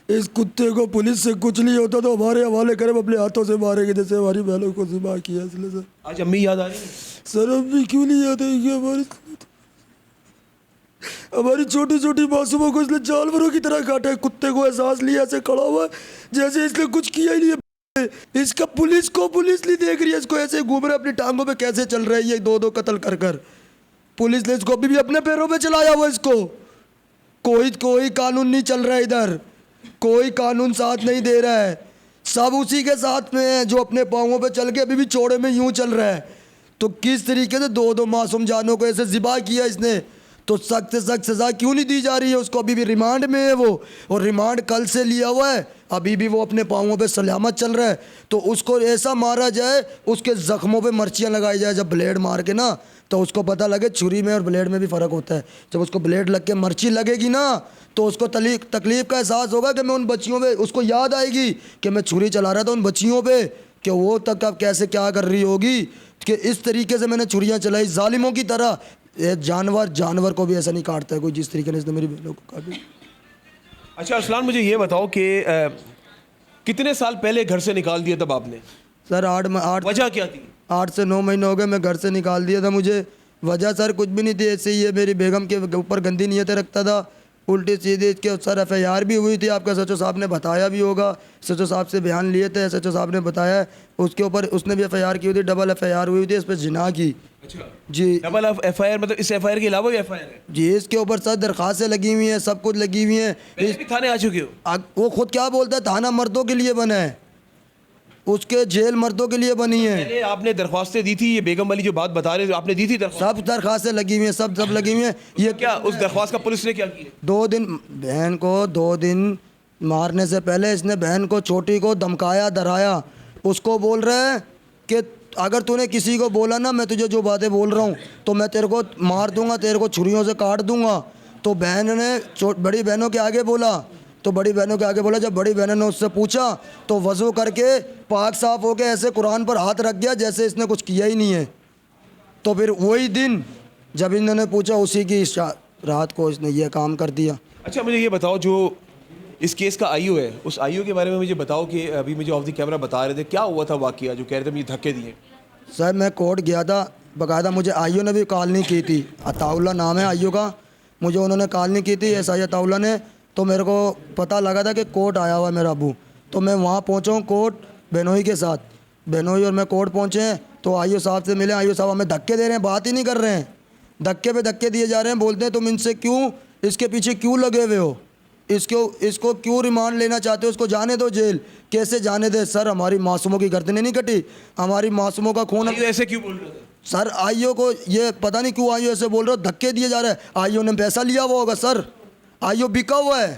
इस कुत्ते को पुलिस से कुछ नहीं होता तो हमारे हवाले करे, अपने हाथों से मारेंगे, जैसे हमारी बहनों को ज़िबा किया। इसलिए सर आज अम्मी याद आ रही है? सर अम्मी क्यों नहीं याद आएगी? हमारी छोटी छोटी मासूमों को इसने जानवरों की तरह काटा है। कुत्ते को एहसास लिया, ऐसे खड़ा हुआ है जैसे इसने कुछ किया ही नहीं है। इसका पुलिस नहीं देख रही है, इसको ऐसे घूम रहा है अपनी टांगों पे। कैसे चल रहा है ये 2 कत्ल कर। पुलिस ने इसको अभी भी अपने पैरों पे चलाया हुआ। इसको कोई कानून नहीं चल रहा है इधर, कोई कानून साथ नहीं दे रहा है। सब उसी के साथ में है जो अपने पाँवों पे चल के अभी भी चौड़े में यूं चल रहा है। तो किस तरीके से 2 मासूम जानों को ऐसे ज़िबा किया इसने, तो सख्त से सख्त सज़ा क्यों नहीं दी जा रही है उसको? अभी भी रिमांड में है वो, और रिमांड कल से लिया हुआ है, अभी भी वो अपने पाँवों पे सलामत चल रहा है। तो उसको ऐसा मारा जाए, उसके ज़ख्मों पे मिर्चियाँ लगाई जाए, जब ब्लेड मार के ना, तो उसको पता लगे छुरी में और ब्लेड में भी फ़र्क होता है। जब उसको ब्लेड लग के मिर्ची लगेगी ना, तो उसको तकलीफ़ का एहसास होगा कि मैं उन बच्चियों पे, उसको याद आएगी कि मैं छुरी चला रहा था उन बच्चियों पे, कि वो तक अब कैसे क्या कर रही होगी कि इस तरीके से मैंने छुरियाँ चलाई जालिमों की तरह। ये जानवर को भी ऐसा नहीं काटता है कोई, जिस तरीके से इसने मेरी बहनों को काटी। अच्छा अरसलान, मुझे ये बताओ कि कितने साल पहले घर से निकाल दिया तब आपने? सर 8 वजह क्या थी? 8 से 9 महीने हो गए मैं घर से निकाल दिया था। मुझे वजह सर कुछ भी नहीं थी, ऐसे ही ये मेरी बेगम के ऊपर गंदी नीयतें रखता था, उल्टी सीधी। इसके सर FIR भी हुई थी, आपका SHO साहब ने बताया भी होगा। SHO साहब से बयान लिए थे, SHO साहब ने बताया उसके ऊपर उसने भी FIR की हुई थी, डबल FIR हुई थी इस पर जिना की। अच्छा जी, डबल FIR मतलब इस FIR के अलावा भी FIR है? जी, इसके ऊपर सर दरख्वास्तें लगी हुई हैं, सब कुछ लगी हुई हैं। भी थाने आ चुके हो? वो खुद क्या बोलता है, थाना मर्दों के लिए बना है, उसके जेल मर्दों के लिए बनी है। पहले आपने दरख्वास्तें दी थी, ये बेगम वाली जो बात बता रहे थे आपने दी थी दरख्वास्त? सब दरख्वास्तें लगी हुई हैं, सब लगी हुई हैं। ये क्या उस दरख्वास्त का पुलिस ने क्या किया? 2 दिन बहन को 2 दिन मारने से पहले इसने बहन को, छोटी को धमकाया, डराया। उसको बोल रहा है कि अगर तूने किसी को बोला ना मैं तुझे जो बातें बोल रहा हूँ तो मैं तेरे को मार दूंगा, तेरे को छुरियों से काट दूंगा। तो बहन ने बड़ी बहनों के आगे बोला, जब बड़ी बहनों ने उससे पूछा तो वज़ू करके पाक साफ होके ऐसे कुरान पर हाथ रख गया जैसे इसने कुछ किया ही नहीं है। तो फिर वही दिन जब इन्होंने पूछा, उसी की रात को इसने ये काम कर दिया। अच्छा मुझे ये बताओ, जो इस केस का IO है, उस IO के बारे में मुझे बताओ कि अभी मुझे ऑफ द कैमरा बता रहे थे क्या हुआ था वाकया, जो कह रहे थे मुझे धक्के दिए। सर मैं कोर्ट गया था, बाकायदा मुझे IO ने भी कॉल नहीं की थी, अताउल्ला नाम है IO का, मुझे उन्होंने कॉल नहीं की थी SI अताउल्ला ने। तो मेरे को पता लगा था कि कोर्ट आया हुआ है मेरा अबू, तो मैं वहाँ पहुँचा हूँ कोर्ट बेनोई के साथ। बेनोई और मैं कोर्ट पहुँचे हैं तो IO साहब से मिले। IO साहब हमें धक्के दे रहे हैं, बात ही नहीं कर रहे हैं, धक्के पे धक्के दिए जा रहे हैं। बोलते हैं तुम इनसे क्यों, इसके पीछे क्यों लगे हुए हो, इसको क्यों रिमांड लेना चाहते हो, इसको जाने दो जेल। कैसे जाने दे सर, हमारी मासूमों की गर्दनें नहीं कटी, हमारी मासूमों का खून। ऐसे क्यों बोल रहे थे सर? IO को ये पता नहीं क्यों IO ऐसे बोल रहे हो, धक्के दिए जा रहे हैं। IO ने पैसा लिया हुआ होगा सर, IO बिका हुआ है,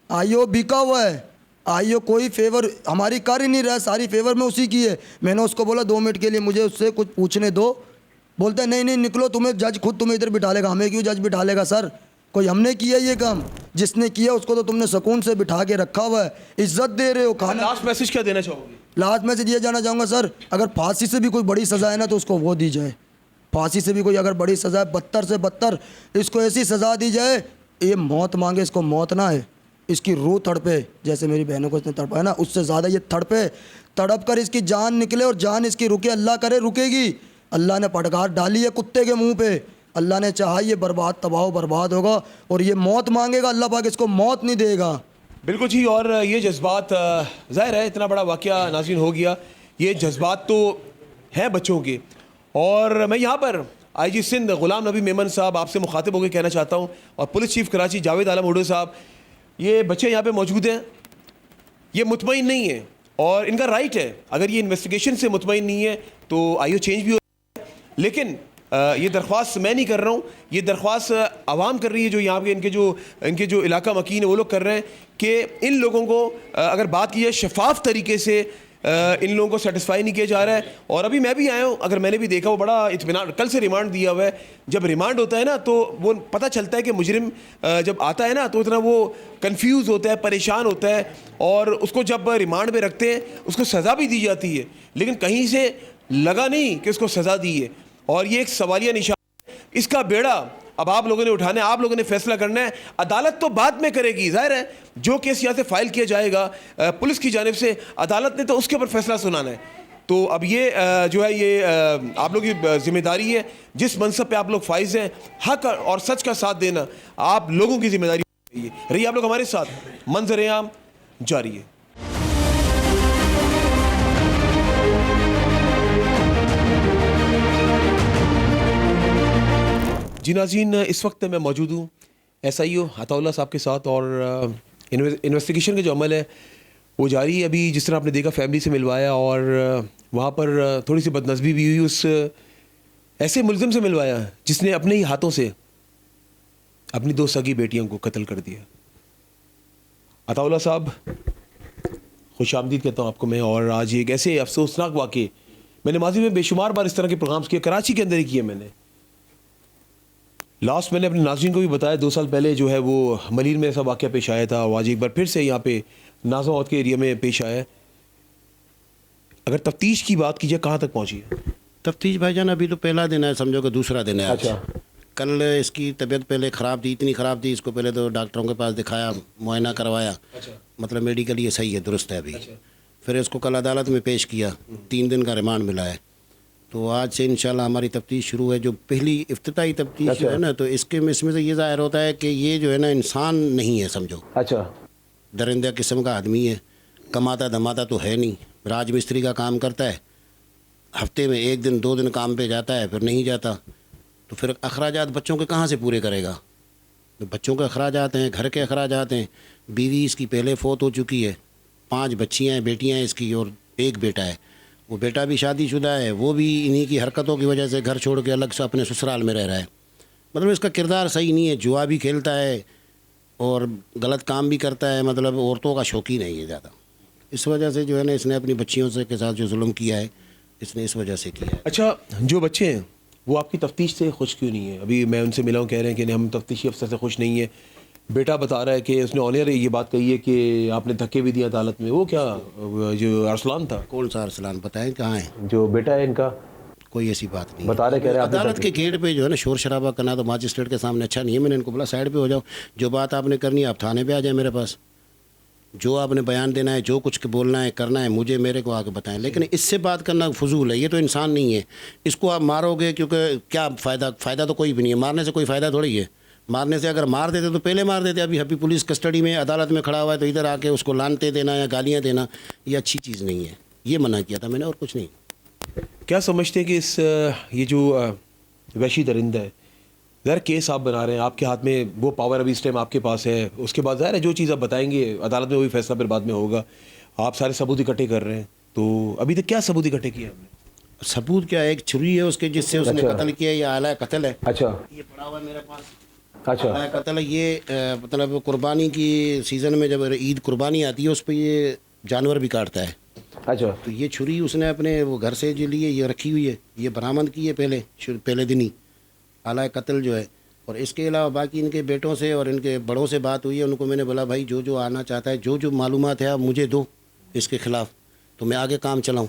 IO बिका हुआ है। IO कोई फेवर हमारी कर ही नहीं रहा है, सारी फेवर में उसी की है। मैंने उसको बोला 2 मिनट के लिए मुझे उससे कुछ पूछने दो, बोलता है नहीं निकलो, तुम्हें जज खुद तुम्हें इधर बिठा लेगा। हमें क्यों जज बिठा लेगा सर, कोई हमने किया ये काम? जिसने किया उसको तो तुमने सुकून से बिठा के रखा हुआ है, इज्जत दे रहे हो। खाना लास्ट मैसेज क्या देना चाहोगे? लास्ट मैसेज ये जाना चाहूँगा सर, अगर फांसी से भी कोई बड़ी सज़ा है ना तो उसको वो दी जाए। फांसी से भी कोई अगर बड़ी सज़ा है, 72 से 72 इसको ऐसी सज़ा दी जाए ये मौत मांगे, इसको मौत ना है, इसकी रूह तड़पे, जैसे मेरी बहनों को इसने तड़पाया ना, उससे ज़्यादा ये तड़पे, तड़प कर इसकी जान निकले और जान इसकी रुके, अल्लाह करे रुकेगी। अल्लाह ने फटकार डाली है कुत्ते के मुंह पे, अल्लाह ने चाहा ये बर्बाद तबाह बर्बाद होगा, और ये मौत मांगेगा, अल्लाह पाक इसको मौत नहीं देगा। बिल्कुल जी। और ये जज्बात ज़ाहिर है इतना बड़ा वाक़या नाज़रीन हो गया, ये जज्बात तो हैं बच्चों के। और मैं यहाँ पर IG सिंध ग़ुलाम नबी मेमन साहब आपसे मुखातिब होकर कहना चाहता हूँ, और पुलिस चीफ़ कराची जावेद आलम हुड्डो साहब, ये बच्चे यहाँ पे मौजूद हैं, ये मुतमईन नहीं है और इनका राइट है, अगर ये इन्वेस्टिगेशन से मुतमईन नहीं है तो आईओ चेंज भी हो, लेकिन ये दरख्वास्त मैं नहीं कर रहा हूँ, ये दरख्वास्त आवाम कर रही है, जो यहाँ पे इनके जो इलाका मकीन है वो लोग कर रहे हैं कि इन लोगों को अगर बात की जाए शफाफ तरीके से इन लोगों को सेटिस्फाई नहीं किया जा रहा है। और अभी मैं भी आया हूँ, अगर मैंने भी देखा वो बड़ा इत्मीनान, कल से रिमांड दिया हुआ है। जब रिमांड होता है ना तो वो पता चलता है कि मुजरिम जब आता है ना तो इतना वो कंफ्यूज होता है, परेशान होता है, और उसको जब रिमांड में रखते हैं उसको सज़ा भी दी जाती है, लेकिन कहीं से लगा नहीं कि उसको सज़ा दी है। और ये एक सवालिया निशान, इसका बेड़ा अब आप लोगों ने उठाना है, आप लोगों ने फैसला करना है। अदालत तो बाद में करेगी, जाहिर है जो केस यहाँ से फाइल किया जाएगा पुलिस की जानिब से, अदालत ने तो उसके ऊपर फैसला सुनाना है। तो अब ये जो है ये आप लोगों की जिम्मेदारी है, जिस मनसब पे आप लोग फाइज हैं, हक और सच का साथ देना आप लोगों की जिम्मेदारी है। रही आप लोग हमारे साथ, मंजर आम जारी है। जी नाज़रीन, इस वक्त मैं मौजूद हूँ SIO अताउल्लाह साहब के साथ, और इन्वेस्टिगेशन का जो अमल है वो जारी है। अभी जिस तरह आपने देखा फैमिली से मिलवाया, और वहाँ पर थोड़ी सी बदनज़मी भी हुई, उस ऐसे मुल्ज़िम से मिलवाया जिसने अपने ही हाथों से अपनी 2 सगी बेटियों को कत्ल कर दिया। अताउल्लाह साहब, खुश आमदीद कहता हूँ आपको मैं। और आज एक ऐसे अफसोसनाक वाक़े, मैंने माजी में बेशुमार बार इस तरह के प्रोग्राम्स किए, कराची के अंदर ही किए मैंने। लास्ट मैंने अपने नाज़रीन को भी बताया, 2 साल पहले जो है वो मलीर में ऐसा वाक़या पेश आया था, आज एक बार फिर से यहाँ पे नाज़ावत के एरिया में पेश आया है। अगर तफ्तीश की बात कीजिए कहाँ तक पहुँची है तफ्तीश? भाईजान अभी तो पहला दिन है, समझो कि दूसरा दिन है आज। अच्छा। कल इसकी तबीयत पहले ख़राब थी, इतनी ख़राब थी, इसको पहले तो डॉक्टरों के पास दिखाया, मुआयना करवाया। अच्छा। मतलब मेडिकल ये सही है, दुरुस्त है अभी। फिर इसको कल अदालत में पेश किया, 3 दिन का रिमांड मिला है। तो आज से इंशाल्लाह हमारी तफ्तीश शुरू है, जो पहली इफ्तिताई तफ्तीश जो है ना, तो इसमें से ये ज़ाहिर होता है कि ये जो है ना इंसान नहीं है, समझो। अच्छा। दरिंदा किस्म का आदमी है, कमाता धमाता तो है नहीं, राज मिस्त्री का काम करता है, हफ्ते में 1 दिन 2 दिन काम पे जाता है, फिर नहीं जाता। तो फिर अखराजात बच्चों के कहाँ से पूरे करेगा? तो बच्चों के अखराजात हैं, घर के अखराजात हैं, बीवी इसकी पहले फ़ौत हो चुकी है, 5 बच्चियाँ हैं, बेटियाँ हैं इसकी, और 1 बेटा है। वो बेटा भी शादीशुदा है, वो भी इन्हीं की हरकतों की वजह से घर छोड़ के अलग से अपने ससुराल में रह रहा है। मतलब इसका किरदार सही नहीं है, जुआ भी खेलता है और गलत काम भी करता है, मतलब औरतों का शौकीन है ये ज़्यादा। इस वजह से जो है ना इसने अपनी बच्चियों से के साथ जो जुल्म किया है, इसने इस वजह से किया है। अच्छा, जो बच्चे हैं वो आपकी तफ्तीश से खुश क्यों नहीं है? अभी मैं उनसे मिला हूँ, कह रहे हैं कि नहीं, हम तफ्तीशी अफसर से खुश नहीं है। बेटा बता रहा है कि उसने ऑनर ये बात कही है कि आपने धक्के भी दिया अदालत में। वो क्या, जो अरसलान था? कौन सा अरसलान? बताएं कहाँ है? जो बेटा है इनका, कोई ऐसी बात नहीं बता रहे, कह रहे अदालत के गेट पे जो है ना शोर शराबा करना तो मजिस्ट्रेट के सामने अच्छा नहीं है। मैंने इनको बोला साइड पे हो जाओ, जो बात आपने करनी है आप थाने पे आ जाए मेरे पास, जो आपने बयान देना है, जो कुछ बोलना है करना है, मुझे मेरे को आके बताएं। लेकिन इससे बात करना फजूल है, ये तो इंसान नहीं है, इसको आप मारोगे क्योंकि क्या फ़ायदा तो कोई भी नहीं है, मारने से कोई फ़ायदा थोड़ी है। मारने से अगर मार देते तो पहले मार देते। अभी पुलिस कस्टडी में अदालत में खड़ा हुआ है तो इधर आके उसको लानते देना या गालियाँ देना ये अच्छी चीज़ नहीं है। ये मना किया था मैंने और कुछ नहीं। क्या समझते हैं कि इस ये जो वहशी दरिंदा है, ज़ाहिर केस आप बना रहे हैं, आपके हाथ में वो पावर अभी इस टाइम आपके पास है, उसके बाद ज़ाहिर है जो चीज़ आप बताएंगे अदालत में वही फैसला फिर बाद में होगा। आप सारे सबूत इकट्ठे कर रहे हैं, तो अभी तक क्या सबूत इकट्ठे किए आपने? सबूत क्या है? एक छुरी है उसके जिससे उसने कत्ल किया, ये आला कत्ल है। अच्छा, ये पड़ा हुआ है मेरे पास। अच्छा, आला कत्ल है ये। मतलब कुर्बानी की सीज़न में जब ईद कुर्बानी आती है उस पर ये जानवर भी काटता है। अच्छा, तो ये छुरी उसने अपने वो घर से जो लिए ये रखी हुई है, ये बरामद की है पहले दिन ही, आला कत्ल जो है। और इसके अलावा बाकी इनके बेटों से और इनके बड़ों से बात हुई है, उनको मैंने बोला भाई जो जो आना चाहता है, जो जो मालूमात है आप मुझे दो इसके ख़िलाफ़, तो मैं आगे काम चलाऊँ।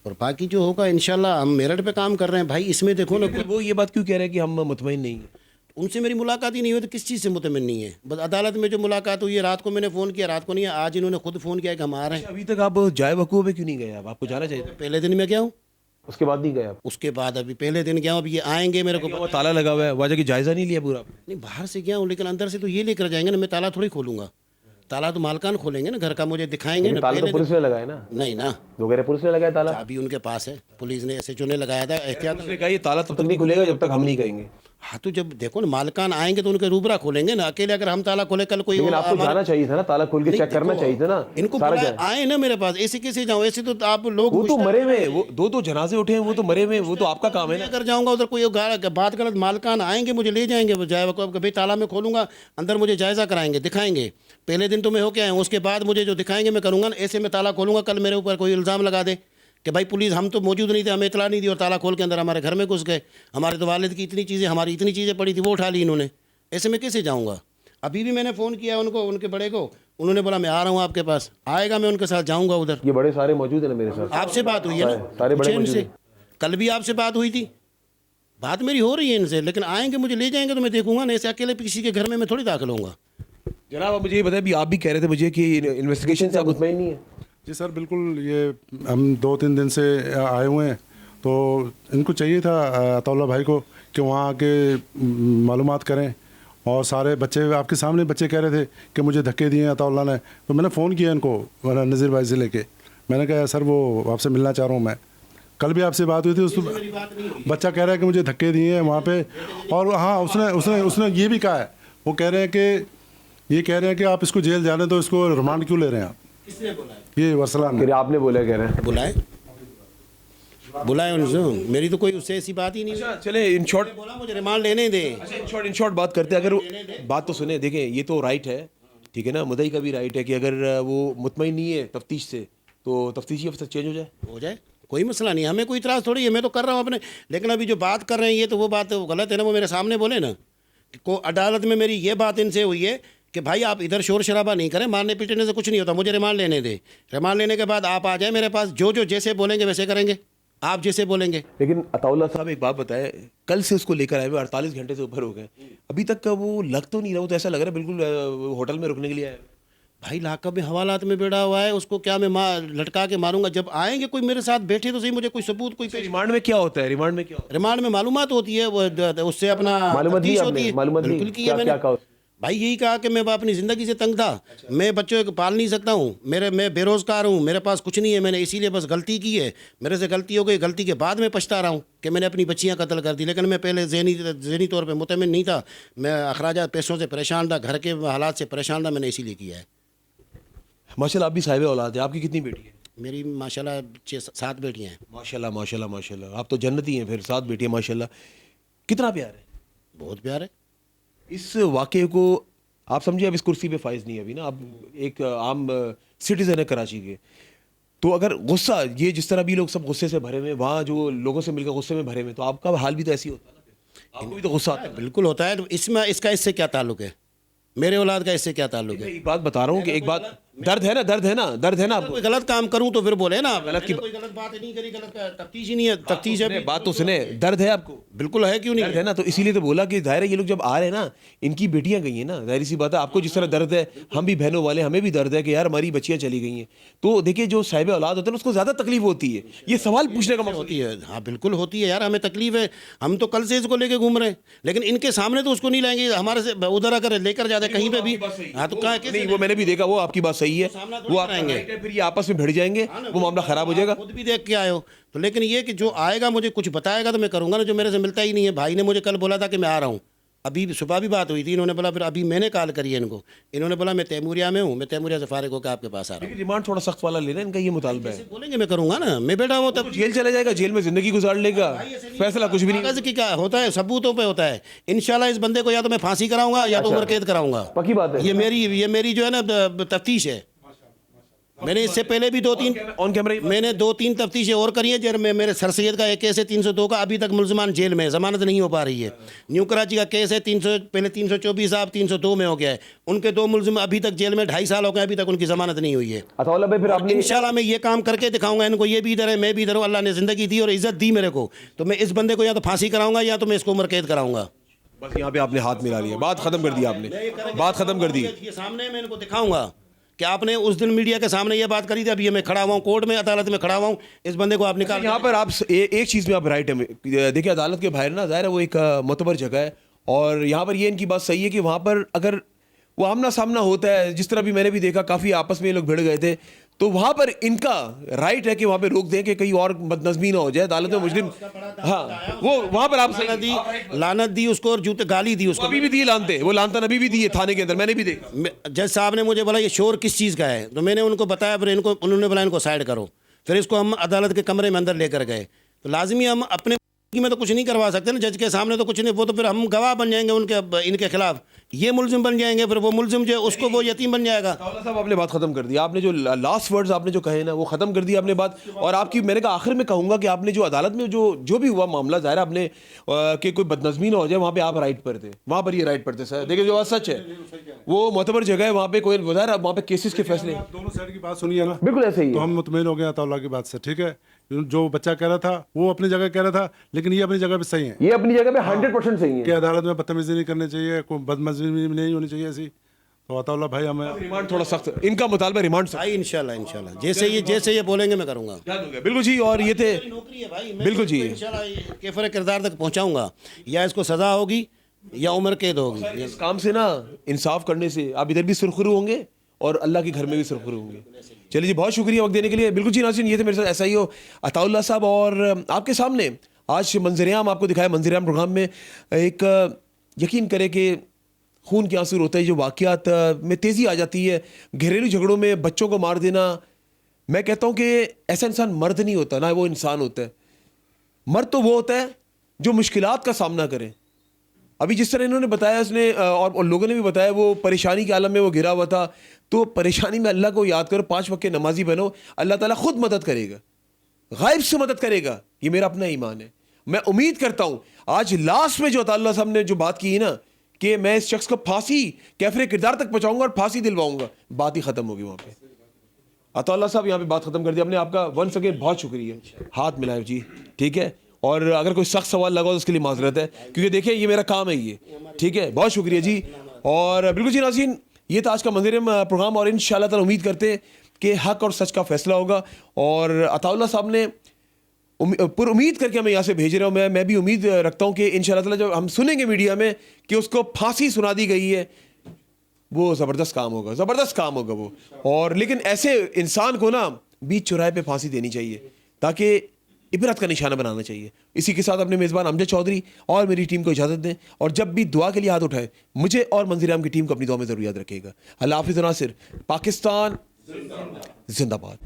और बाकी जो होगा इंशाल्लाह हम मेरिट पे काम कर रहे हैं भाई। इसमें देखो ना, वो ये बात क्यों कह रहे हैं कि हम मुतमईन नहीं हैं? उनसे मेरी मुलाकात ही नहीं हुई तो किस चीज़ से मुतमिन नहीं है। बस अदालत में जो मुलाकात हुई है, रात को मैंने फ़ोन किया, रात को नहीं है, आज इन्होंने खुद फ़ोन किया कि हम आ रहे हैं। अभी तक आप जाए वकूफ़ में क्यों नहीं गए? अब आपको जाना चाहिए था। पहले दिन मैं गया हूँ, उसके बाद नहीं गए आप? उसके बाद अभी पहले दिन गया हूँ। अभी ये आएंगे, मेरे को वो ताला लगा हुआ है, वजह की जायज़ा नहीं लिया पूरा आपने? नहीं, बाहर से गया हूँ लेकिन अंदर से तो ये लेकर जाएंगे ना, मैं ताला थोड़ी खोलूँगा। ताला तो मालकान खोलेंगे ना घर का, मुझे दिखाएंगे ना। ताला तो पुलिस ने लगाया ना? नहीं ना, वो कह रहे पुलिस ने लगाया ताला। अभी उनके पास है, पुलिस ने SHO ने लगाया था एहतियात। उसने कहा ये ताला तब तक नहीं खुलेगा जब तक हम नहीं कहेंगे। हाँ तो जब देखो ना मालकान आएंगे तो उनके रूबरा खोलेंगे ना, अकेले अगर हम ताला खोले कल कोई लेकिन आपको जाना चाहिए था ना, ताला खोल के चेक करना चाहिए था ना। इनको आए ना मेरे पास, ऐसे कैसे जाऊँ? ऐसे तो आप लोग, वो तो मरे हुए, वो दो जनाजे उठे हैं, वो तो मरे हुए, वो तो आपका काम है ना। अगर जाऊँगा उधर कोई बात गलत, मालकान आएंगे मुझे ले जाएंगे, वो जाए वक़्त भाई ताला में खोलूँगा, अंदर मुझे जायज़ा कराएंगे, दिखाएंगे। पहले दिन तो मैं होके आया हूँ, उसके बाद मुझे जो दिखाएंगे मैं करूँगा ना। ऐसे में ताला खोलूँगा, कल मेरे ऊपर कोई इल्ज़ाम लगा दे कि भाई पुलिस, हम तो मौजूद नहीं थे, हमें इतला नहीं दी और ताला खोल के अंदर हमारे घर में घुस गए। हमारे तो वालिद की इतनी चीज़ें, हमारी इतनी चीज़ें पड़ी थी, वो उठा ली इन्होंने। ऐसे में कैसे जाऊँगा? अभी भी मैंने फ़ोन किया उनको, उनके बड़े को, उन्होंने बोला मैं आ रहा हूँ आपके पास। आएगा, मैं उनके साथ जाऊँगा उधर। ये बड़े सारे मौजूद है ना मेरे साथ। आपसे बात हुई है ना? सारे बड़े मौजूद से हैं। कल भी आपसे बात हुई थी, बात मेरी हो रही है इनसे, लेकिन आएंगे मुझे ले जाएंगे तो मैं देखूंगा ना। ऐसे अकेले किसी के घर में मैं थोड़ी दाखिल होऊंगा। जनाब आप मुझे ये बताएं, अभी आप भी कह रहे थे मुझे कि इन्वेस्टिगेशन से आप मुतमईन नहीं है? जी सर बिल्कुल, ये हम 2-3 दिन से आए हुए हैं, तो इनको चाहिए था अताउल्लाह भाई को कि वहाँ आके मालूमात करें। और सारे बच्चे आपके सामने बच्चे कह रहे थे कि मुझे धक्के दिए अताउल्लाह ने, तो मैंने फ़ोन किया इनको नज़ीर भाई से लेके, मैंने कहा सर वो आपसे मिलना चाह रहा हूँ मैं। कल भी आपसे बात हुई थी, उस बच्चा कह रहा है कि मुझे धक्के दिए हैं वहाँ पे। और हाँ, उसने ये भी कहा है, वो कह रहे हैं कि ये कह रहे हैं कि आप इसको जेल जाने दो, इसको रिमांड क्यों ले रहे हैं आप? किसने बोला? ये वरसलान ने। आपने बोला, कह रहे हैं बुलाए उनसे, मेरी तो कोई उससे ऐसी बात ही नहीं। अच्छा चले, इन शॉर्ट बोला मुझे रिमांड लेने दे। इन शॉर्ट बात करते हैं। अगर बात तो सुने, देखें ये तो राइट है, ठीक है ना, मुद्दई का भी राइट है कि अगर वो मुतमईन नहीं है तफ्तीश से तो तफ्तीशी अफसर चेंज हो जाए, कोई मसला नहीं, हमें कोई इतराज़ थोड़ी है, मैं तो कर रहा हूँ अपने। लेकिन अभी जो बात कर रहे हैं ये तो वो बात तो गलत है ना, वो मेरे सामने बोले ना को अदालत में मेरी ये बात इनसे हुई है कि भाई आप इधर शोर शराबा नहीं करें, मारने पीटने से कुछ नहीं होता, मुझे रिमांड लेने दे। रिमांड लेने के बाद आप आ जाए मेरे पास, जो जैसे बोलेंगे वैसे करेंगे, आप जैसे बोलेंगे। लेकिन अताउल्लाह साहब एक बात बताए, कल से उसको लेकर आए हुए 48 घंटे से ऊपर हो गए, अभी तक का वो लग तो नहीं रहा, वो तो ऐसा लग रहा है बिल्कुल होटल में रुकने के लिए आया। भाई लाकअप में हवालात में बैठा हुआ है, उसको क्या मैं लटका के मारूंगा? जब आएंगे कोई मेरे साथ बैठे तो सही, मुझे कोई सबूत कोई। रिमांड में क्या होता है? रिमांड में मालूमात होती है, वो उससे अपना तफ्तीश होती है। बिल्कुल की है मैंने। भाई यही कहा कि मैं अपनी ज़िंदगी से तंग था, मैं बच्चों को पाल नहीं सकता हूँ, मैं बेरोज़गार हूँ, मेरे पास कुछ नहीं है, मैंने इसीलिए बस गलती की है, मेरे से गलती हो गई, गलती के बाद मैं पछता रहा हूँ कि मैंने अपनी बच्चियाँ कत्ल कर दी। लेकिन मैं पहले ज़हनी तौर पे मुतमिन नहीं था, मैं अखराजात पैसों से परेशान था, घर के हालात से परेशान था, मैंने इसीलिए किया है। माशाल्लाह आप भी साहिब औलाद है। आपकी कितनी बेटी है? मेरी माशाल्लाह 6-7 बेटियाँ हैं। माशाल्लाह आप तो जन्नती हैं फिर, 7 बेटियाँ माशाल्लाह। कितना प्यार है? बहुत प्यार है। इस वाक़े को आप समझिए, अब इस कुर्सी पे फाइज नहीं है अभी ना, आप एक आम सिटीज़न है कराची के, तो अगर गुस्सा ये जिस तरह भी लोग सब गुस्से से भरे हुए, वहाँ जो लोगों से मिलकर गुस्से में भरे हुए, तो आपका हाल भी तो ऐसी होता है ना, आपको भी तो गुस्सा आता है। बिल्कुल होता है। इसमें इसका इससे क्या ताल्लुक है? मेरे औलाद का इससे क्या ताल्लुक है? एक बात बता रहा हूँ कि एक बात, दर्द है ना आपको। कोई गलत काम करूँ तो फिर बोले ना, गलत की कोई गलत बात नहीं करी, गलत तफ्तीश ही नहीं है, तफ्तीश है। बात तो सुने, दर्द है आपको? बिल्कुल है, क्यों नहीं है ना, तो इसीलिए तो बोला कि जाहिर है ये लोग जब आ रहे हैं ना, इनकी बेटियां गई हैं ना, जाहिर सी बात है, आपको जिस तरह दर्द है, हम भी बहनों वाले, हमें भी दर्द है कि यार हमारी बच्चियां चली गई हैं। तो देखिए जो साहिब औलाद होते हैं उसको ज़्यादा तकलीफ होती है, ये सवाल पूछने का मकसद होती है। हाँ बिल्कुल होती है यार, हमें तकलीफ है, हम तो कल से इसको लेके घूम रहे हैं, लेकिन इनके सामने तो उसको नहीं लाएंगे, हमारे से उधर अगर लेकर जाते कहीं पे भी। हाँ तो कहाँ नहीं, वो मैंने भी देखा, वो आपकी बात सही है, वो आप आएंगे फिर ये आपस में भिड़ जाएंगे, वो मामला खराब हो जाएगा। खुद भी देख के आए हो तो। लेकिन ये कि जो आएगा मुझे कुछ बताएगा तो मैं करूंगा ना, जो मेरे से मिलता ही नहीं है। भाई ने मुझे कल बोला था कि मैं आ रहा हूँ, अभी सुबह भी बात हुई थी, इन्होंने बोला, फिर अभी मैंने कॉल करी है इनको, इन्होंने बोला मैं तैमूरिया में हूँ, मैं तैमूरिया से फारिग होकर आपके पास आ रहा हूँ। रिमांड थोड़ा सख्त वाला लेना, इनका ये मुतालबा है। बोलेंगे मैं करूंगा ना, मैं बैठा हूँ तब जेल चले जाएगा, जेल में जिंदगी गुजार लेगा, फैसला कुछ भी नहीं। क्या होता है, सबूतों पे होता है। इंशाल्लाह इस बंदे को या तो मैं फांसी कराऊंगा या तो उम्र कैद कराऊंगा, पक्की बात है। ये मेरी जो है ना तफ्तीश है। मैंने इससे पहले भी 2-3 तफ्तीशें और करी है। जब मेरे सर सैयद का एक केस है 302 का, अभी तक मुलजमान जेल में, जमानत नहीं हो पा रही है। न्यू कराची का केस है 324 साहब 302 में हो गया है, उनके 2 मुलजिम अभी तक जेल में 2.5 साल हो गए, अभी तक उनकी जमानत नहीं हुई है। इंशाल्लाह मैं ये काम करके दिखाऊंगा इनको, ये भी इधर है, मैं भी इधर हूँ। अल्लाह ने ज़िंदगी दी और इज़्ज़त दी मेरे को, तो मैं इस बंदे को या तो फांसी कराऊंगा या तो मैं इसको उम्र कैद कराऊंगा। बस यहाँ पे आपने हाथ मिला लिया, बात खत्म कर दी आपने, बात खत्म कर दी। ये सामने मैं इनको दिखाऊंगा कि आपने उस दिन मीडिया के सामने ये बात करी थी, अभी मैं खड़ा हुआ हूँ कोर्ट में, अदालत में खड़ा हुआ हूँ, इस बंदे को आप निकाल। यहाँ पर आप एक चीज़ में आप राइट है, देखिए अदालत के बाहर ना ज़ाहिर है वो एक मोतबर जगह है, और यहाँ पर ये इनकी बात सही है कि वहाँ पर अगर वो आमना सामना होता है, जिस तरह भी मैंने भी देखा काफ़ी आपस में ये लोग भिड़ गए थे, तो वहाँ पर इनका राइट है कि वहाँ पे रोक दें कि कहीं और बदनज़मी ना हो जाए अदालत में मुजरिम। हाँ, वो वहाँ पर आप लानत दी उसको और जूते गाली दी उसको। अभी भी दिए लानते, वो लानतन अभी भी दिए थाने के अंदर, मैंने भी देखा। जज साहब ने मुझे बोला ये शोर किस चीज़ का है, तो मैंने उनको बताया, फिर इनको उन्होंने बोला इनको साइड करो, फिर इसको हम अदालत के कमरे में अंदर लेकर गए। तो लाजमी हम अपने में तो कुछ नहीं करवा सकते ना, जज के सामने तो कुछ नहीं, वो तो फिर हम गवाह बन जाएंगे उनके इनके खिलाफ, ये मुलजिम बन जाएंगे, फिर वो मुलजिम जो उसको वो यतीम बन जाएगा। साहब आपने बात खत्म कर दी, आपने जो लास्ट वर्ड्स आपने जो कहे ना वो खत्म कर दिया आपने बात। और आपकी मैंने कहा आखिर में कहूँगा कि आपने जो अदालत में जो भी हुआ मामला, ज़ाहिर आपने कि कोई बदनज़मी ना हो जाए, वहाँ पे आप राइट पर थे, वहाँ पर ये राइट पर थे सर। देखिए जो बात सच है, वो मोतबर जगह है, वहाँ पे कोई ज़ाहिर वहाँ पे केसेस के फैसले। दोनों साइड की बात सुनिए ना, बिल्कुल ऐसे ही तो हम मुतमईन हो गए अताउल्लाह की बात से, ठीक है। जो बच्चा कह रहा था वो अपनी जगह कह रहा था, लेकिन ये अपनी जगह पे सही है, ये अपनी जगह पे 100% सही है कि अदालत में बदतमीजी नहीं करनी चाहिए, कोई बदतमीजी नहीं होनी चाहिए ऐसी। तो अताउल्लाह भाई हमें रिमांड थोड़ा सख्त, इनका मुतालबा रिमांड भाई इंशाल्लाह जैसे ये बोलेंगे मैं करूँगा। बिल्कुल जी। और ये थे नौकरी है भाई, बिल्कुल जी, इंशाल्लाह केफर किरदार तक पहुँचाऊँगा, या इसको सज़ा होगी या उम्र कैद होगी। इस काम से ना इंसाफ करने से आप इधर भी सुरखरू होंगे और अल्लाह के घर में भी सुरखरू होंगे। चलिए जी, बहुत शुक्रिया वक्त देने के लिए। बिल्कुल जी नाज़रीन, ये थे मेरे साथ SIO अताउल्लाह साहब, और आपके सामने आज मंजर-ए-आम आपको दिखाया। मंजर-ए-आम प्रोग्राम में एक यकीन करें कि खून के आंसू होता है, जो वाक़यात में तेज़ी आ जाती है, घरेलू झगड़ों में बच्चों को मार देना। मैं कहता हूँ कि ऐसा इंसान मर्द नहीं होता ना, वो इंसान होता है। मर्द तो वो होता है जो मुश्किलात का सामना करे। अभी जिस तरह इन्होंने बताया इसने और लोगों ने भी बताया, वो परेशानी के आलम में वो घिरा हुआ था, तो परेशानी में अल्लाह को याद करो, 5 वक्त के नमाजी बनो, अल्लाह ताला खुद मदद करेगा, गायब से मदद करेगा। ये मेरा अपना ईमान है। मैं उम्मीद करता हूँ आज लास्ट में जो अताउल्लाह साहब ने जो बात की है ना, कि मैं इस शख्स को फांसी कैफरे किरदार तक पहुँचाऊँगा और फांसी दिलवाऊँगा, बात ही ख़त्म होगी वहाँ पर। अताउल्लाह साहब यहाँ पे बात ख़त्म कर दी आपने। आपका वंस अगेन बहुत शुक्रिया, हाथ मिलाए जी, ठीक है। और अगर कोई सख्त सवाल लगा तो उसके लिए माजरत है, क्योंकि देखिए ये मेरा काम है ये, ठीक है। बहुत शुक्रिया जी। और बिल्कुल जी नाज़रीन, ये था आज का मंजर-ए-आम प्रोग्राम, और इंशाअल्लाह ताला उम्मीद करते हैं कि हक और सच का फैसला होगा। और अताउल्लाह साहब ने पुर उम्मीद करके हमें यहाँ से भेज रहे हो। मैं भी उम्मीद रखता हूँ कि इंशाअल्लाह ताला जब हम सुनेंगे मीडिया में कि उसको फांसी सुना दी गई है, वो ज़बरदस्त काम होगा, ज़बरदस्त काम होगा वो। और लेकिन ऐसे इंसान को ना बीच चौराहे पे फांसी देनी चाहिए, ताकि इबरत का निशाना बनाना चाहिए। इसी के साथ अपने मेज़बान अमजद चौधरी और मेरी टीम को इजाज़त दें, और जब भी दुआ के लिए हाथ उठाए, मुझे और मंजर-ए-आम की टीम को अपनी दुआ में ज़रूर याद रखिएगा। अल्लाह हाफ़िज़। नासिर, पाकिस्तान जिंदाबाद।